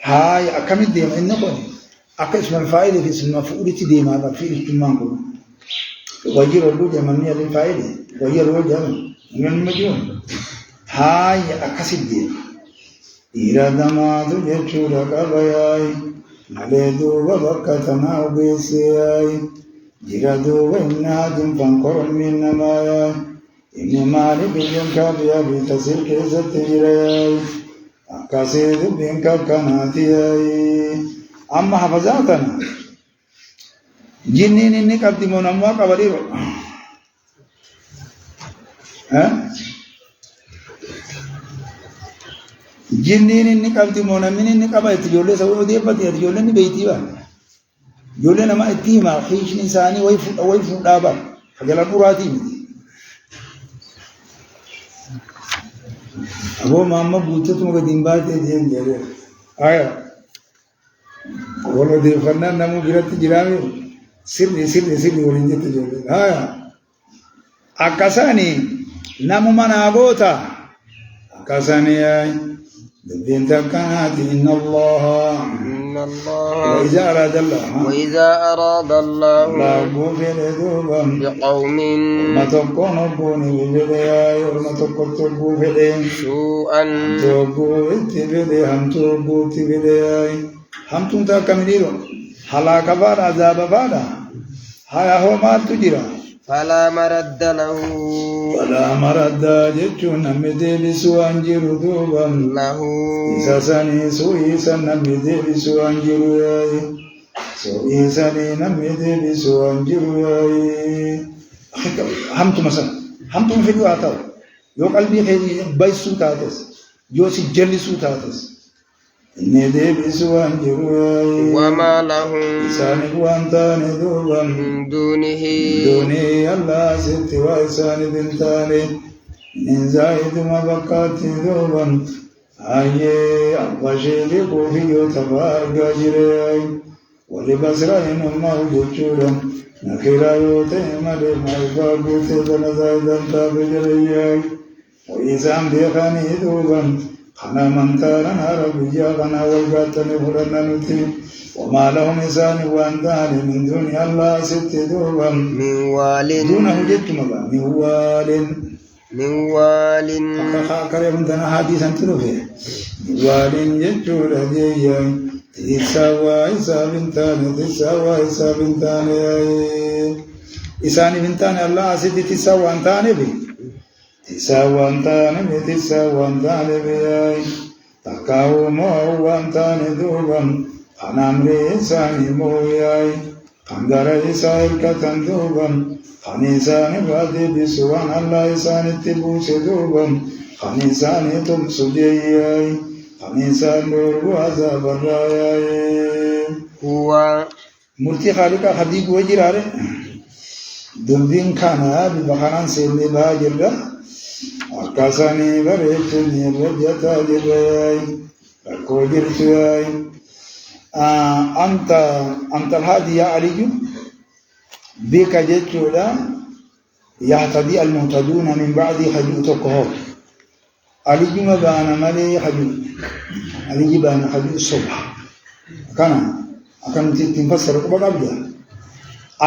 يا أكمل ديم إنه بني أكيد من فايدة في سلم فؤول تديم هذا في الاجتماع كله وجير الرجل جمعني على الفايدة وجير الرجل جمع من مجنون يا أكاسيد ديم إيرادما تجتورا كباياي مالدو وبكتنا وبيسياي جيرادو وإنهاجم فانكر من نمايا إن مالك ينكابيا بتصير كيسة جيراي أكاسيد بينكا كناتياي أما حفظاتنا جنين إني قبضي مناموا قبليرو جنين إني قبضي منامين إني قبضي جولة سووا دي بدي جولة ني بيتي با جولة نما إتيما خيش نساني ويفو دابا خجلا براتي أبو ماما بوتة تمك دينبات جين جري والله دي فنان نمو بيرت جرامي سرني ولنجت جولة أكاساني نمو منابوتا أكاساني دبين تكات إن الله وإذا أراد الله بقوم ما تكون بوني بجدي ما تكون بجدي سوءا هم تبدي هم تنتا كمديرو هلاك بعد عذاب بعد هيا هو ما تجرا فلا مرد له جتون نمدي بسوانجر دوبا له إساساني سوئيسا نمدي بسوانجر ياي سوئيساني نمدي بسوانجر ياي همتو مثلا همتو فيديو آتاو يو قلبي خيري بيسو تاتس يو سجلسو تاتس نمدي بسوانجر ياي وما لهم إساني وانتاني دوبا من دونه الله ست وإسان بنتاني من زايد مبقات دوبا أيه أبشيري قوفي تبارك جري ولبسرين موجودا نكرا يوتيم لما يفاقوت بنزايدا تابجري وإسان بيخاني دوبا خنا منتارا عربيا خنا والقاتل فرنا نتي وما لهم إسان وانتان من دون الله ست دوبا من وال دونه جدت مبا من وال كريم تنا حديثا تلوفي من وال جدت لدي تساوى إسا بنتان إساني بنتان الله ست تساوى انتان بي تساوى انتان بي تقاو مو انتان دوبا خنامري إساني موياي خندر إسائل كتن دوبا خنيساني فادي بسوان الله إساني تبوس دوبا خنيساني تمسجياي خنيسان دورو عذاب الراياي هو مرتي خالقا خديق وجراري دنبين كانا ببخانان سيلي باجرد أكاساني بريتني رجتا جباي لكو جرتواي أنت الهادي يا علي بك جتولا يهتدي المهتدون من بعد حجوتكه علي ما بانا مالي حجو علي بانا حجو الصبح كان تنفسر قبل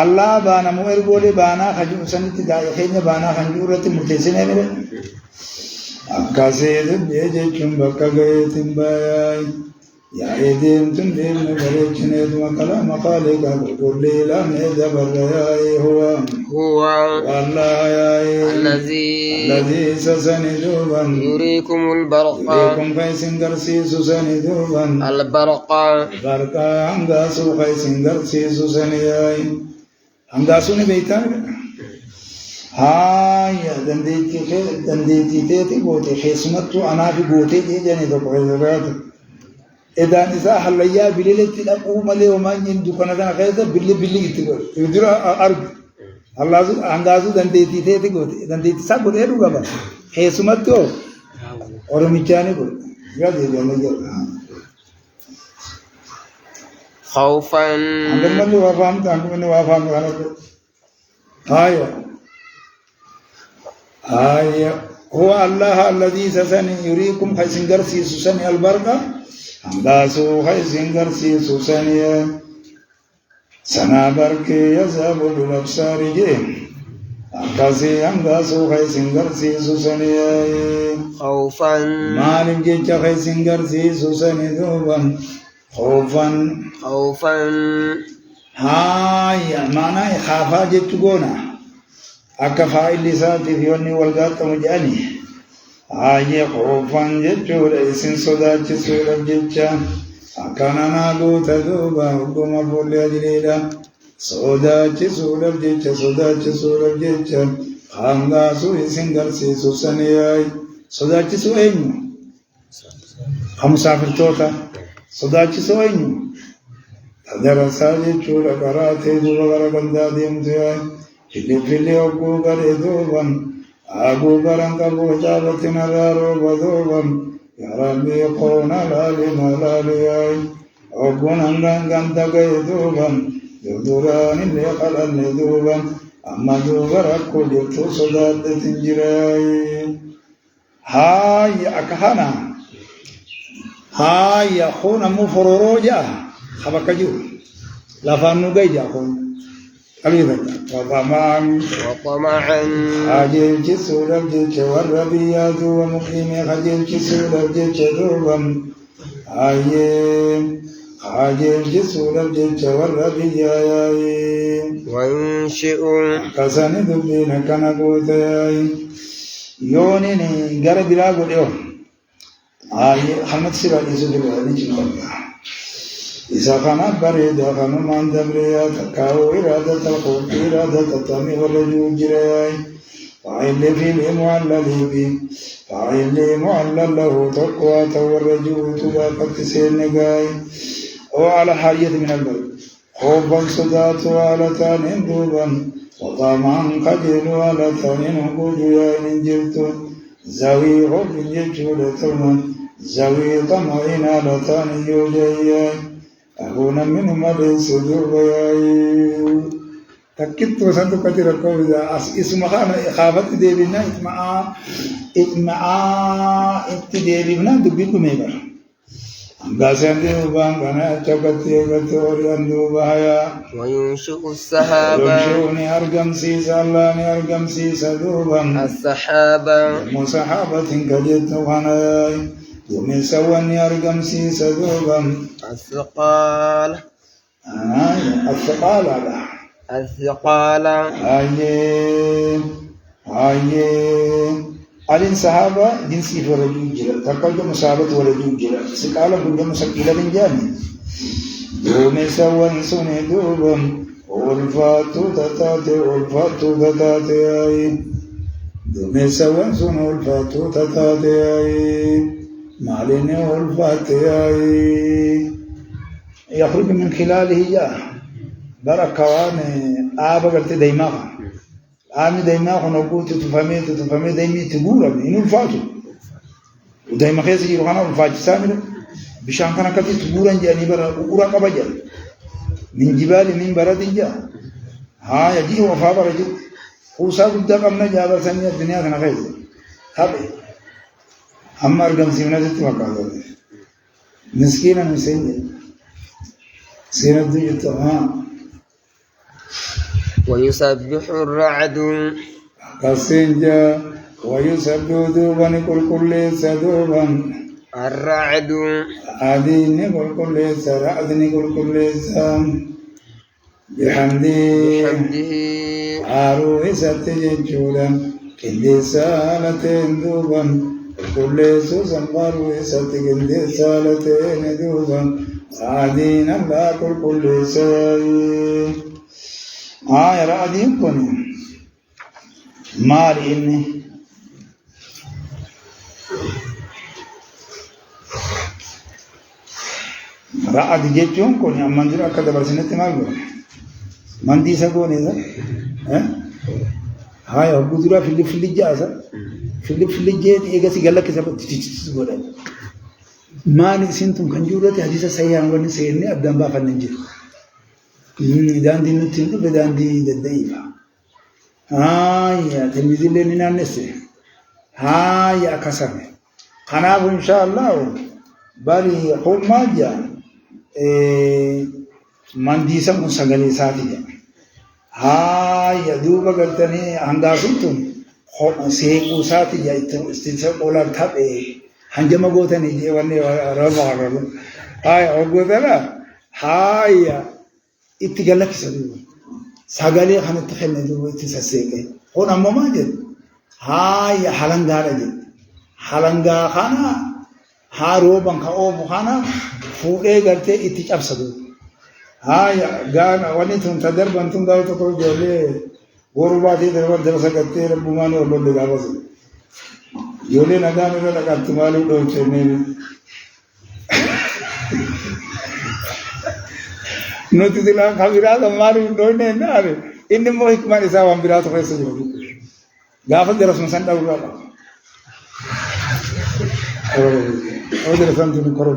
الله بانا موير بولي بانا حجو سنتي دايخين بانا حجورة متسنة مره أكاسيد بيجتم بكا غيتم باي يا إيدين تندين بريتشني وكلا مقالك قل لي لم يجبر يا هو والله يا الذي سسندوبا يريكم البرق يريكم فيسن درسيس سندوبا البرق عنداسو فيسن درسيس سنياي عنداسو نبيتان يا دنديتي تيتي بوتي خيسمتو أنا في بوتي جاني دقائق إذا نساء حليا بليلة الأقوم عليه وما يندو كنا ذا خيزة بلي يتقول يدرى أرب الله زود عندازو دنديتي تيتي قوت دنديتي ساقول إيه روغا با خيسمتو أورميجاني قول يا دي جانا جل خوفا عندما نوافهم تانكم نوافهم كنا آية هو الله الذي سسني يريكم خيسنجر سيسوسني البركة عنداسو خيسنجر سيسوسني سنا بركة يذهب بالأبصار جيم أكاسي عنداسو خيسنجر سيسوسني خوفا مالك جيتش خيسنجر سيسوسني دوبا خوفا هاي معنى خافا جيتش قونا akka faa'illi isaatiif yoonni wal gaattamu jedhani haayee qoofan jechuudha isin sodaachisuudhaaf jecha akka namaa guuta duuba hogguma fuullee ajileedha sodaachisuudhaaf jecha hangaasuu isin garsiisu sani yaayi sodaachisuu eenyu ha musaafirtoota sodaachisuu eenyu darasaa jechuudha qaraatee duuba gara gandaa deemtu yaayi Fili oku gare doban, agu garan kabu jabatin araro badoban, ya Rabbi qona lali malali ay, oku nangan ganta gay doban, yudurani le khalan le doban, amma dubara kuli tu sodat tinjiray. Hay akhana, hay akhuna mufororoja, khabakaju, lafanu gay jakun. وطمعا عاجل جسول الجيش والربيات ومقيم خجل جسول الجيش دوبا عاجل جسول الجيش والربيات وينشئ كسند بين كنقوت يونيني قرب راغو اليوم حمد سيرا يسوع الله إذا كانت بريدة كانوا دبريا تكاو إرادة الخوف إرادة التامي والرجوع جراي فعل في المعلل به فعل معلل له تقوى والرجوع تباقت سينقاي وعلى حاجة من البلد خوفا صدات وعلى تانين دوبا وطمعا قدر وعلى تانين وقود يا جلت زوي خوف جلت زوي طمعين على تاني يوجي أهون منهم ليس جربي تكت وسنت كثير كوي اسم خانة خافت ديبنا اتديبنا دبيكو ميبر غاسن دوبان غنا چوكتي غتوري اندو بهايا وينشئ السحابة ينشئني أرقم سيسا الله أرقم سيسا دوبان السحابة مصحابة كجت غناي ومن سواني أرقم سيسا دوبا الثقال الثقال ألين صحابة جنسي ورجوع جرا تقل مصابة ورجوع جرا سقالة بنجا مسكيلة بنجاني ومن سواني سوني دوبا والفاتو تتاتي ومن سواني سوني والفاتو تتاتي معلني والفاتحة يخرج من خلاله جاء بركوان آبا قلت ديماغا آمي ديماغا نقول تفهمي ديمي تقول إنه الفاتو وديماغا يسجي رغانا والفاتح سامنا بشان كان كتي تقول جاني برا وقرا قبجا من جبال من برد جاء ها يجي وفا برجو خوصا قد قمنا جابا سمية الدنيا كان خير هابي أما أرقم سيمنا تتوقع مسكينا مسيدة سينا ديجتا ويسبح الرعد كسنجا ويسبح دوبا كل سدوبا الرعد عدين كل سرعد كل سام بحمده عارو ستججولا كل سالتين دوبا كل سوسمبر وستجند سالتين دوبا عادين الله كل ساي يا رادين كوني مال إني رعد جيتشون كوني أمان جرا كذا برسنة مال بقول مندي سكوني ذا هاي أبو درا في الجازة في الجيت إيجا سيجلا كسبت تقول ما نسيتم كنجورة حديث سيان وني سيرني أبدان بافن نجير دان دي نتين بدان دي دايفا يا تلميذ اللي نانسه يا كسمه خناب إن شاء الله باري قوم ما جاء من ديسم مسجلي ساتي يا دوبا قلتني هنداسوتم سيكو ساتي يا استنسا قولار ثاب هنجما قوتني جي وني ربع ربع أقولنا يا اتقالك سدوا سجلي خان تخلنا دو تسسيكه هون أمم ما جد يا حلنجار جد حلنجا خانا روبان كأوب خانا فوقه قرته اتجاب سدوا يا جانا وني ثم تدر بنتم داو تقول جولي غرباتي دربار درسا قرته ربمانو الله لجابس جولي نجانو لا قرته مالو دوچني نوتي دلا خبيرات مارو دونے نارے ان مو حکمت صاحب امبرات فیصل جو غافل درس مسن داولا اور درس سمجھ کرو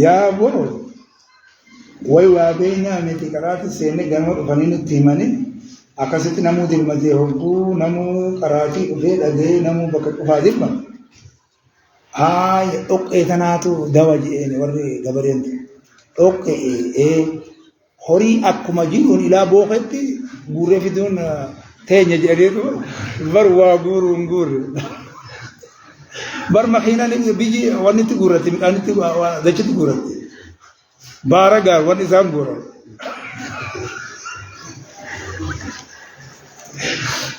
یا بو وای وابینا میتی کرات سینے گنو فنین تیمانی اکاسیت نمو دل مدی ہو نمو کراتی دے دے نمو بک فاضل من اوک اتناتو دواجی نے ور گبرین هوري أكما جيرون إلى بوختي غورة في دون تاني جريدو بروا غور بر مخينا لين بيجي وانيت غورتي أنيت دشت غورتي بارا واني زام غورا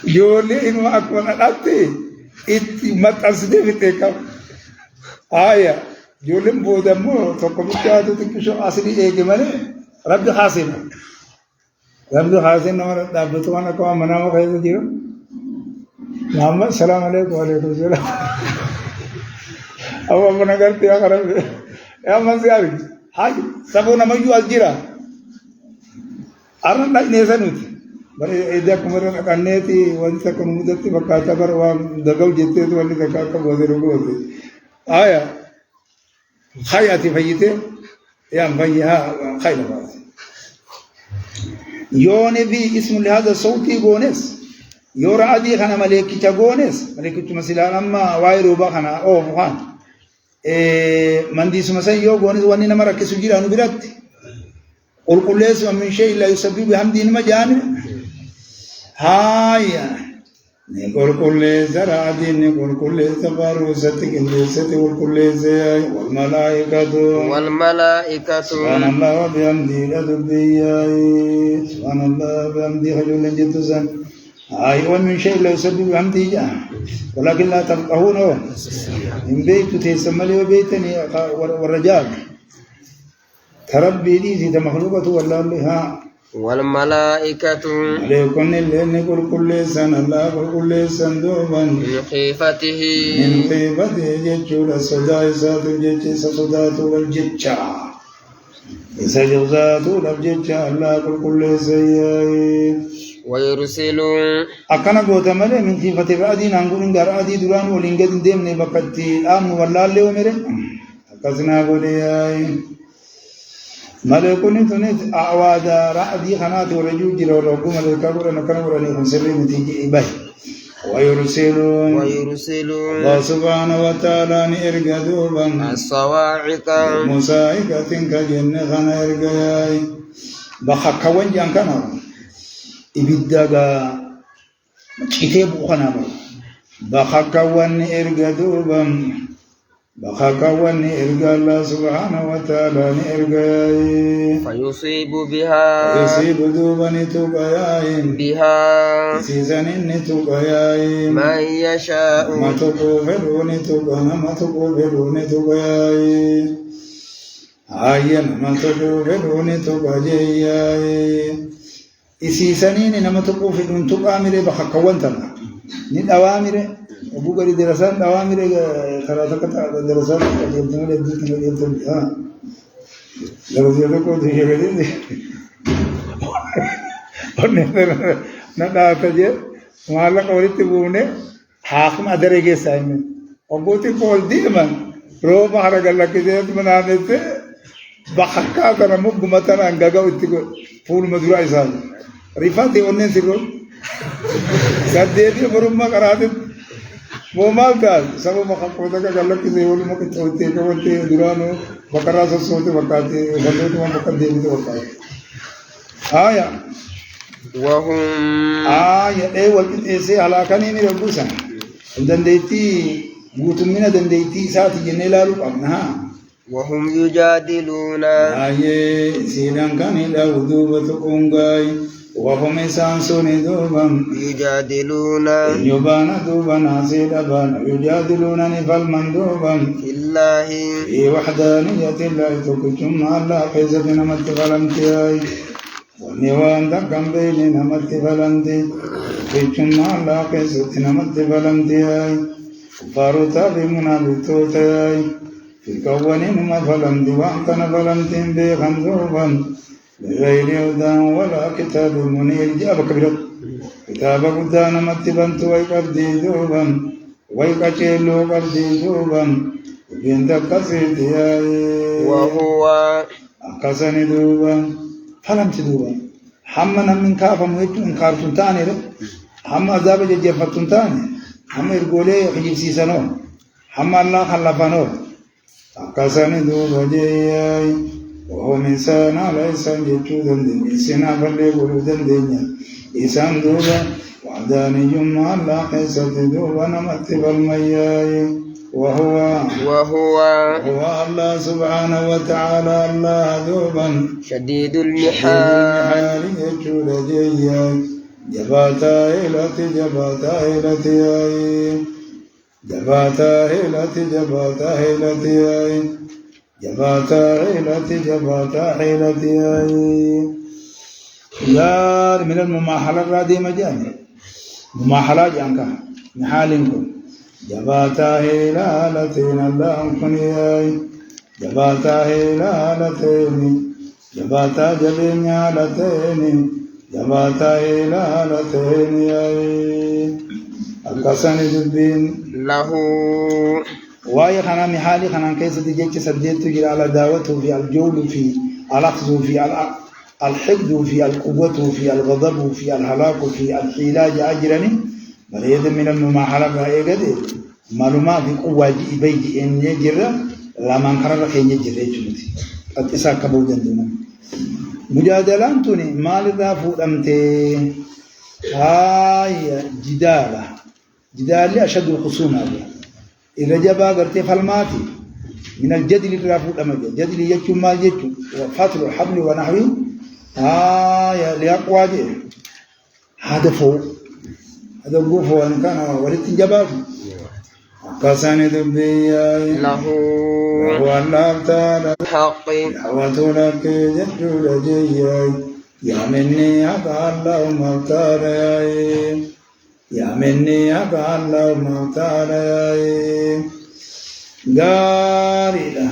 جولي إنه أكما نأتي مات أصدق بتكام جولم بودمو تقبلت تكشف أصلي إيه كماله رب خاسنا نمر دابتوانا كوا منامو خير ديو نعم السلام عليكم وعليكم السلام أبو أبنا كرتي يا خراب يا مسياري هاي سبونا مجو أجرا أرنا لا نيسانوتي بره إذا كمرنا كنيتي وانسا كمودتي بكاتا كروان دعو جتة تو واني دكا كبوزرو بوزي خياتي فيته يا فيها خير بعض يوني في اسم لهذا صوتي غونس يورا ادي خنا ملائكه غونس ملائكه مثلا لما وايرو بخنا او فخان من دي اسم سي يو غونس وني نمرك سجيرانو برات قل كل ليس من شيء لا يسبح بحمده المجامع نقول كل زرادي نقول كل تبارزت كنيسة والكل زي والملائكة سبحان الله وبحمده لدبياي سبحان الله وبحمده خجول جدوسا ومن شيء لا يسبح بحمده ولكن لا تفقهونه إن بيت تسمى وبيتني والرجال تربي لي زيد مخلوقة والله لها والملائكة عليكم الليل نقول كل سنة الله كل سنة دوبا من خيفته جيتشو للصداء ساتو جيتش سصداتو للجيتشا سجوزاتو للجيتشا الله كل سيئي ويرسل أكنا قوتا ملي من خيفة بعدي نانقول انقار عدي دوران ولنقد ديمني بقتي آمن والله اللي ومرين أكسنا قولي ملكوني تونت أعواد رأدي خنات ورجو جرا ورقو ملكا ورنا كنا ورني خنسري نتيجة إباي ويرسل الله سبحانه وتعالى إرجدوبا الصواعق مسائكة كجنة خنا إرجاي بخكوان جانكنا إبداغا كتاب خنا بخكوان إرجدوبا بخاكوان إرجع الله سبحانه وتعالى إرجعي فيصيب بها يصيب دوبني تبايين بها سيزن تبايين من يشاء ما تقبلوني تبانا ما تقبلوني تبايين آيان ما تقبلوني تبايين إسيسنين نما تقبلون تبامر بخاكوان تنا نيد أوامر أبو قري دراسان أوامر ثلاثة كتا دراسان يمتون لديك يمتون لو زيادكم تيجي ندا تجي مالا قولت بونه حاكم أدرجه سايمن أبوتي قول ديما رو بحر قال كذا منانت بحكا ترى مب مثلا أنجاga وتيجو فول مدرو إيسان ريفاتي أونين سيرو سادية برمّا كرادت مومال تال سبب مخاطبة كجالك كذا يقول ما كتوتي كوتي درانو بكرة سوتي بكاتي بندو ما بكتي بيتو بكاتي آية وهم آية والكت إيسي على كنيني ربوسا دنديتي بوتمينا دنديتي ساتي جنيلا لوك أبنها وهم يجادلون آية سيدان كان لا ودوبة كونغاي وهم سانسون دوبا يجادلون يبانا دوبا ناسيدا بانا يجادلونني فالمندوبا في الله في وحدانية الله تكتم الله قيزة نمت فلمتي ونوان دقم بين نمت فلمتي تكتم الله قيزة نمت فلمتي فاروتا بمنا بتوتي في كونين ما فلمتي وانتنا فلمتي بخمزوبا بغير هدى ولا كتاب منير جابك بلد كتاب قدان متبنت ويقبدي دوبا ويقشيلو قبدي دوبا بنت قصيد وهو أقصني دوبا فلمت دوبا حمنا من كافة مهجو انكارتون تاني حما عذاب جيفتون تاني حما يرقولي خجيب سيسانو حما الله خلفانو أقصني دوبا جياي وهو إنسان ليس جتودا إنسان فليقول دندنيا إنسان دوبا وعداني جمع الله قيسة دوبا نمت بالمياي وهو الله سبحانه وتعالى الله دوبا شديد المحال يجود جياي جباتا إلتي جباتا إلتي جباتا إلتي جباتا إلتي جباتا حيلتي دار من المماحلة الرادي مجاني مماحلة جانكا محالنكم جباتا حيلتين اللهم كنياي جباتا حيلتين جباتا جبين حيلتين جباتا حيلتين القسن الدين له واي خنا محالي خنا كيس تجيك سديت تجري على دعوته في الجول في الأخذ في الحقد في القوة في الغضب في الهلاك في الحلاج أجرني مريد من المماحلة رأي قدير معلومات في قوة بيد إن يجر لما انكر خين يجر يجمتي قد إساك بودن مجادلان توني مال ذا فودمتي هاي جدال أشد الخصومة إذا جبا قرتي فالماتي من الجدل الرافود أمجد جدل يجتم ما يجتم وفتر الحبل ونحوه يا ليقوى دي هذا فوق هذا قوف وإن كان ولدت جبا قسان دبي له والله تعالى حق دعوة لك جدول جي يا مني أبا الله مغتار يا مني أبا الله مغتار قارئة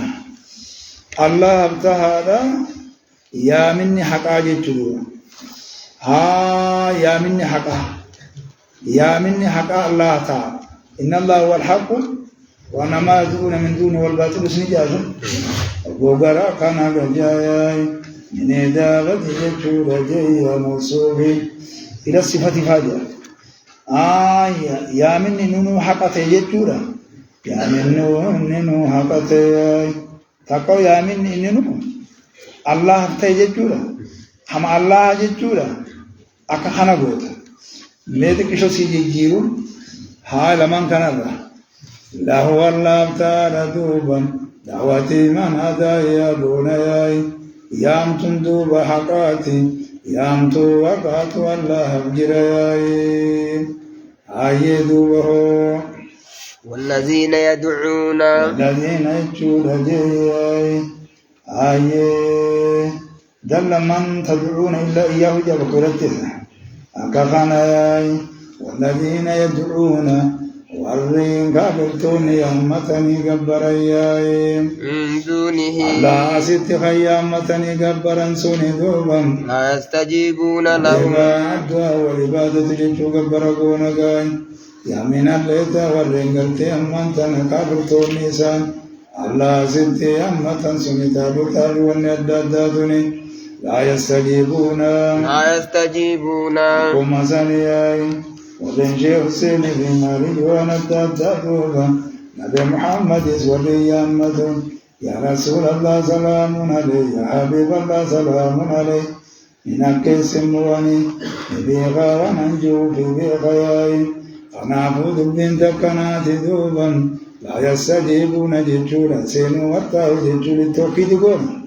الله ابتهذا يا مني حقا جتلو يا مني حقا الله تعالى إن الله هو الحق وأنا ما يدعون من دونه والباطل سنجاز وقرأ كان جاي من إدابة جتلو جاي موصوفي إلى الصفة فاجر يا مني نونو حقا جتلو يا منو حقته تقو يا من إننو الله تيجورا هم الله جورا أكخنا قوتا ميتك شو سيجيرو هاي لمن كان الله لا هو الله تعالى دوبا دعوتي من هدايا دونياي يام تندوب حقاتي يام تو وقات والله بجرياي هاي دوبه والذين يدعون يجون جاي دل من تدعون إلا إياه جاب قرته أكفنا والذين يدعون warreen kaafirtoonni yaammatanii gabbarayyaa'ee من دونه Allah asitti kan yaammatanii gabbaran suni duuban لا يستجيبون لهم addu'a wal ibaadatu jechuu gabbara goona gaay yaamin alleeta warreen galtee ammaan tana kaafirtoonni isaan Allah asitti yaammatan suni taabotaafi wanni adda addaatuni لا يستجيبون كما سنياي وبن شيخ سيني في مريد ونتدادوبا نبي محمد اسولي يامد يا رسول الله سلام عليه يا حبيب الله سلام عليه من كيس مواني بيغا وننجو في بيغاي فنعبد بنت كنات دوبا لا يستجيبون جيجولا سينو وطاو جيجول التوكيد قونا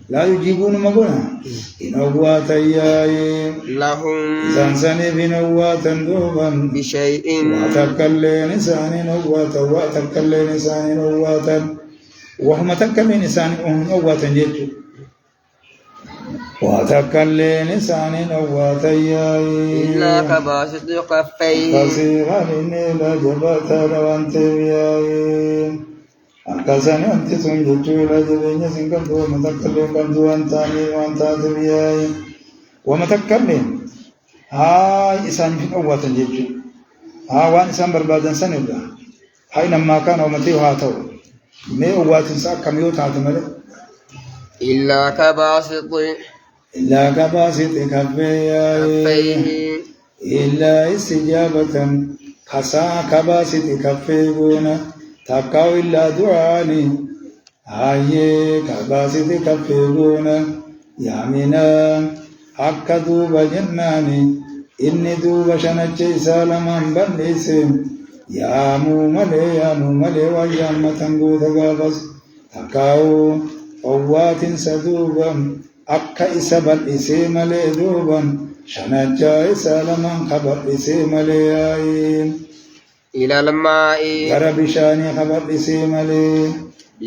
لا يجيبون مقونا إن أقوات إياي لهم سنسني بنواتا دوبا بشيء وتكلين نسان نواتا وتكلين نسان نواتا وهم تكلين نسان نواتا جيجو وتكلين نسان نواتا إياي إلا كباسط كفيه فصيغا لنيلا جبتا لوانت بياي Akasani wanti sun jechuudha jireenya sin qabdu wama takkalleen qabdu wantaati biyyaa'e wama takkalleen haa isaaniif hin dhowwaatan jechuudha haa waan isaan barbaadan sanirra haa inammaa kana wamatii haa ta'u mee dhowwaatinsa akkam yoo taate malee illaa kabaasixi kaffeeyyaa'e illaa istijaabatan kasaa kabaasixi kaffee goona تكاو إلا دعاني هاي كباسط كفيرونا يامنا حق دوب جناني إني دوب شنجي سالما بلسم يا مو ملي ويام تنقو تغافس تكاو قوات سدوبا أكا إسبال إسيم لي دوبا شنجي سالما خبر إسيم لي إلى الماء غربشاني خبر إسيمالي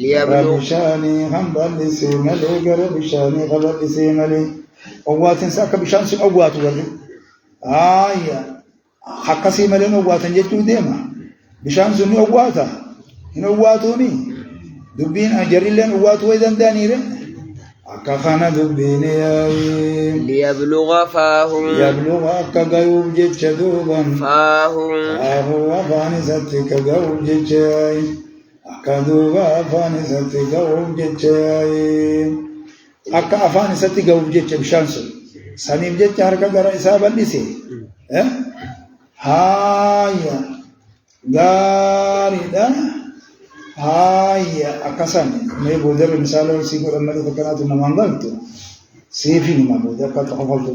غربشاني خبر إسيمالي غربشاني خبر إسيمالي أوات ساك بشان سن أوات ورد حق سيمالي أوات جتو ديما بشان سن أواتا إن أواتوني دبين أجري لن أوات ويدن دانيرين أكخانا دبين ليبلغ فاهم يبلغ أكا غيوب جتش دوبا فاهم أفاني ستك غيوب جتشاي أكا دوبا أفاني ستك غيوب جتشاي أكا أفاني ستك غيوب جتش بشانسو سنيب جتش هركا غرا إسابة لسي هايا غاري دا هايا أكسان مي بودر مثال سيكو أمالي فكرات نمانغلتو سيفي نمانغلتو أكا تخفلتو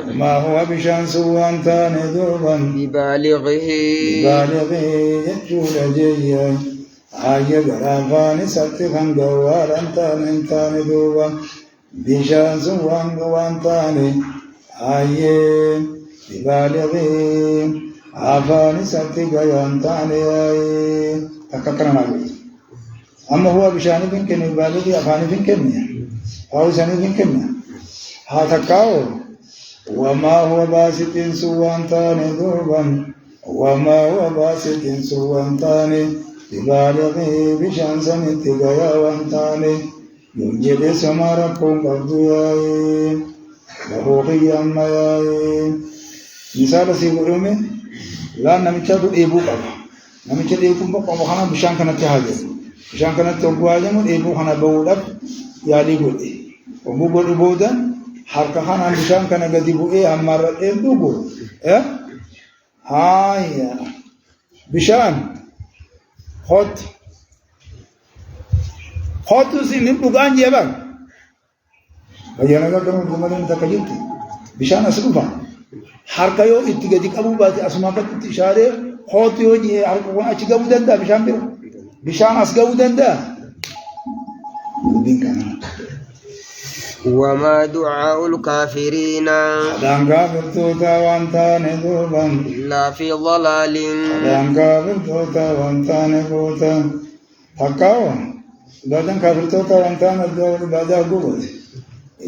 وما هو بشان سوان تاني دوبا ببالغه يجول جيا هايا غرافاني ستفن غوارا تاني دوبا بشان سوان تاني هايا ببالغه أفاني ستيقى ينتعني تككرنا نقول أما هو بشاني بنكن يبالغي أفاني بنكن أو ساني بنكن هاتكاو وما هو باسط سوانتاني دوبا وما هو باسط سوانتاني ببالغي بشان سنتيقى ينتعني ينجد سماركم قبضياي له قيام ياي مثال سيقولون لا نمشي إبو كذا نمشي إبو بقى وخنا بشان كنا تهاجم بشان كنا تقواجم إبو خنا بودك يالي بودي وبو بودي بودا حركة خنا بشان كنا قدي بوئي همارة إبو بو هاي بشان خط سنين بقان جبان بيانا كنا بمرن تكجيت بشان أسلوبا حركة يو إتجادك أبو باتي أسماك إشارة خاط يو جي حركة وانا أشجع ودندا بشان أسجع ودندا وما دعاء الكافرين دان كافر توتا وانتان دوبا إلا في ضلال دان كافر توتا وانتان بوتا تكاو دان كافر توتا وانتان الدول بادا قوت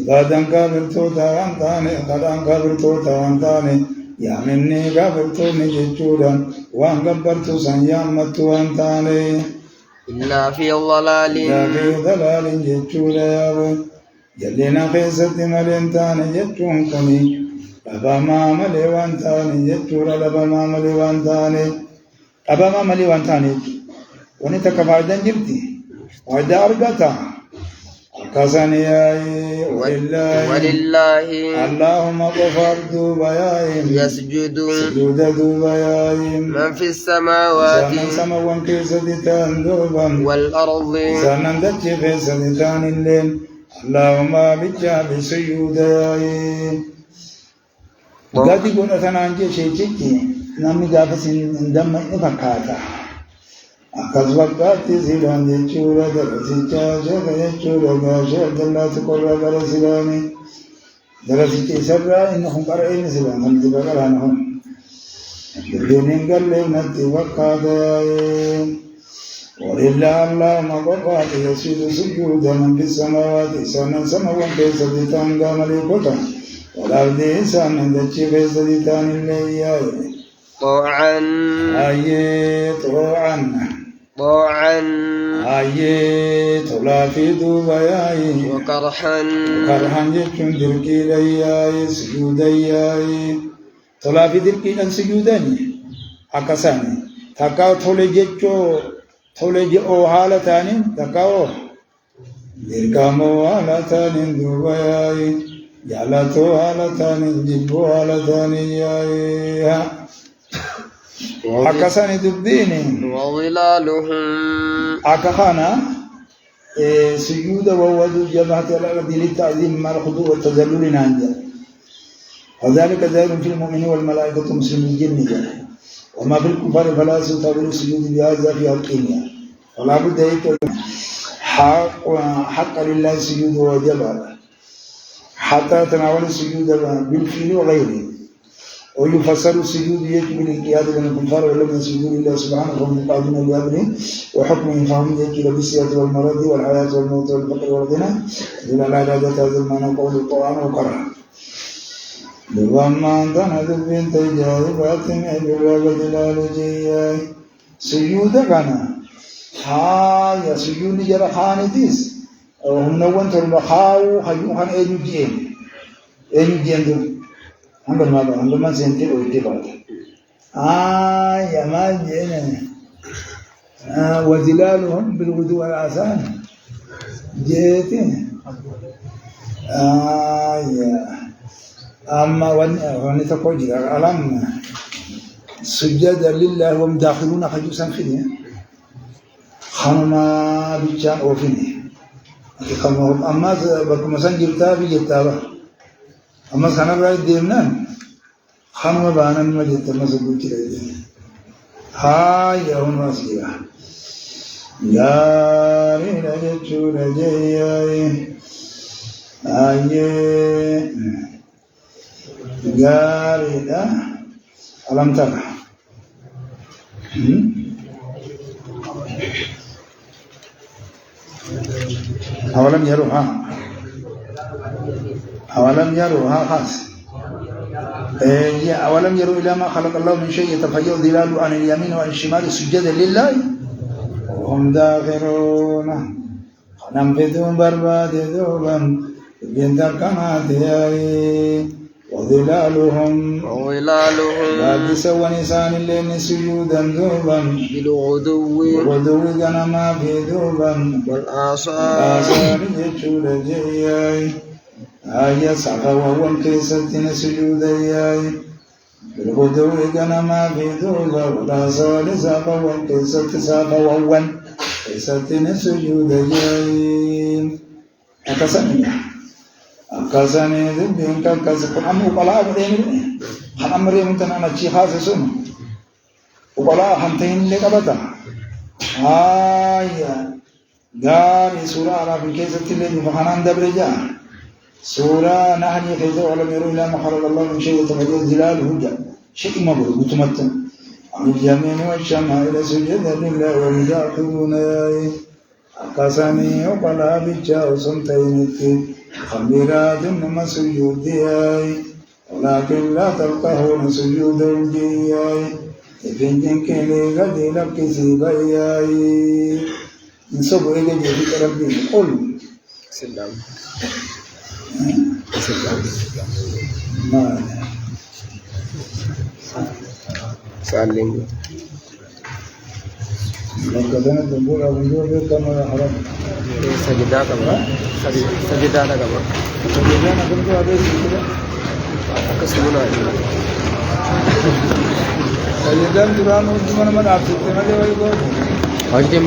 دان كافر توتا وانتان دان كافر توتا وانتان yaamenne gaafattoonni jechuudha waan gabbartu san yaammattu waan taane إلا في ضلال fi dalaalin jechuudha yaaba jal'ina keessatti malee hin taane jechuun kuni dhabamaa malee waan taane jechuudha dhabamaa malee waan taane dhabamaa malee waan taane wani takka faayidaan jirti faayidaa argata akkasan yaa'ee ولله اللهم غفر دوبا يايم يسجد سجود دوبا يايم من في السماوات سنن سماوان كيسدتان دوبا والأرض سنن دجي كيسدتان اللين اللهم بجا بسجود يايم قد يقول أتنانجي شيء نمي قافسين اندم إفكاتا akkas wakkaatti silaan jechuudha darasicha sheeka jechuudha gaa sheek dallaatu qorra gara silaani darasicha isarraa inni kun qara inni silaan kan diba qaraan kun dubbiin gallee natti wakkaata ولله اللهم قفات يسجد سجود من في السماوات إسانا سماوان كيسا ديتان مليكوتا والأرض إسانا دجي كيسا ديتان اللي طوعا طوعا طولا في دوباياي وكرحا جتون دركي لياي سجوداياي طولا في دركي لن سجوداني أكساني تكاو طولي جتو طولي جئو حالتاني تكاو دركامو حالتاني دوباياي جالتو حالتاني جبو حالتاني ياي أكساني دبديني وظلالهم أكخانا سجود ووضو جماعة الأرض للتعظيم مع الخضوع والتذلل نانجا وذلك ذلك في المؤمنين والملائكة مسلم الجن وما في الكفار فلا يستطيعون السجود بهذا في حقهم ولا بد حق لله السجود وجب حتى تناول السجود بالفعل وغيره ويفسر السجود يجب الانقياد من الكفار ولم يسجدوا الا سبحانه وهم قادمون بامره وحكمه فهم يجب بالسيئه والمرض والحياه والموت والفقر والغنى الى لا عدد هذا المعنى قول القران وقرأ لما انتنا ذبين تجاربات بالوغ جلال جياي سجود كان يا سجود جرى خانتيس هم نوان تربخاو خيوخان ايجو جين عندما سنتي واتفاق يا ما جينا وظلالهم بالغدو والآثار جيتي يا أما ونتقوج ألم سجد لله وهم داخلون خجوسا فيه خنما بيجان أوفيني أما بكم سنجر تابي جتابا أما سنة بعد ديمنا خانوا بانا المجد تمسكوا كده هاي يوم واسيا يا رينا جتشور جياي يا رينا ألم ترى أولم يروها أولم يروا خاص أولم يروا إلى ما خلق الله من شيء يتفيأ ظلاله عن اليمين وعن الشمال سجدا لله وهم داخرون ننفذوا برباد ذوبا بنت القناة وظلالهم بعد سوى نسان الليل سجودا ذوبا بالغدو جنما في ذوبا والآثار يجول جياي سعفا وهو كيستين سجودياي بالغدو جنما في ذوبا والآثار سعفا وهو سعفا وهو كيستين سجودياي أكساني ذبين كاكاس كنامو قلاء بدين خنامري متنا نشي خاصسون وقلاء همتين لكبتا غاري سورة عرب كيسة اللي فخنان دبرجا سورة نحن يخيزو علم يرو إلى ما خلق الله من شيء تفجر ظلال هجا شيء مبرو متمتن عن اليمين والشمال سجدا لله ومجاقبون أكساني وقلاء بجا وسمتين خبيرات نما سجودي ولكن لا تلقون سجود الجياي إذن كني غدي لك سيباياي نسبو إلى جديد ربي قل سلام ما سلام لقد نتبول أبو جوبي كما حرم سجدة كما سجدة كما سجدان أقول له هذا سجدة كسبنا سجدان قرآن وجمعنا من عبد التنادي ويقول هذه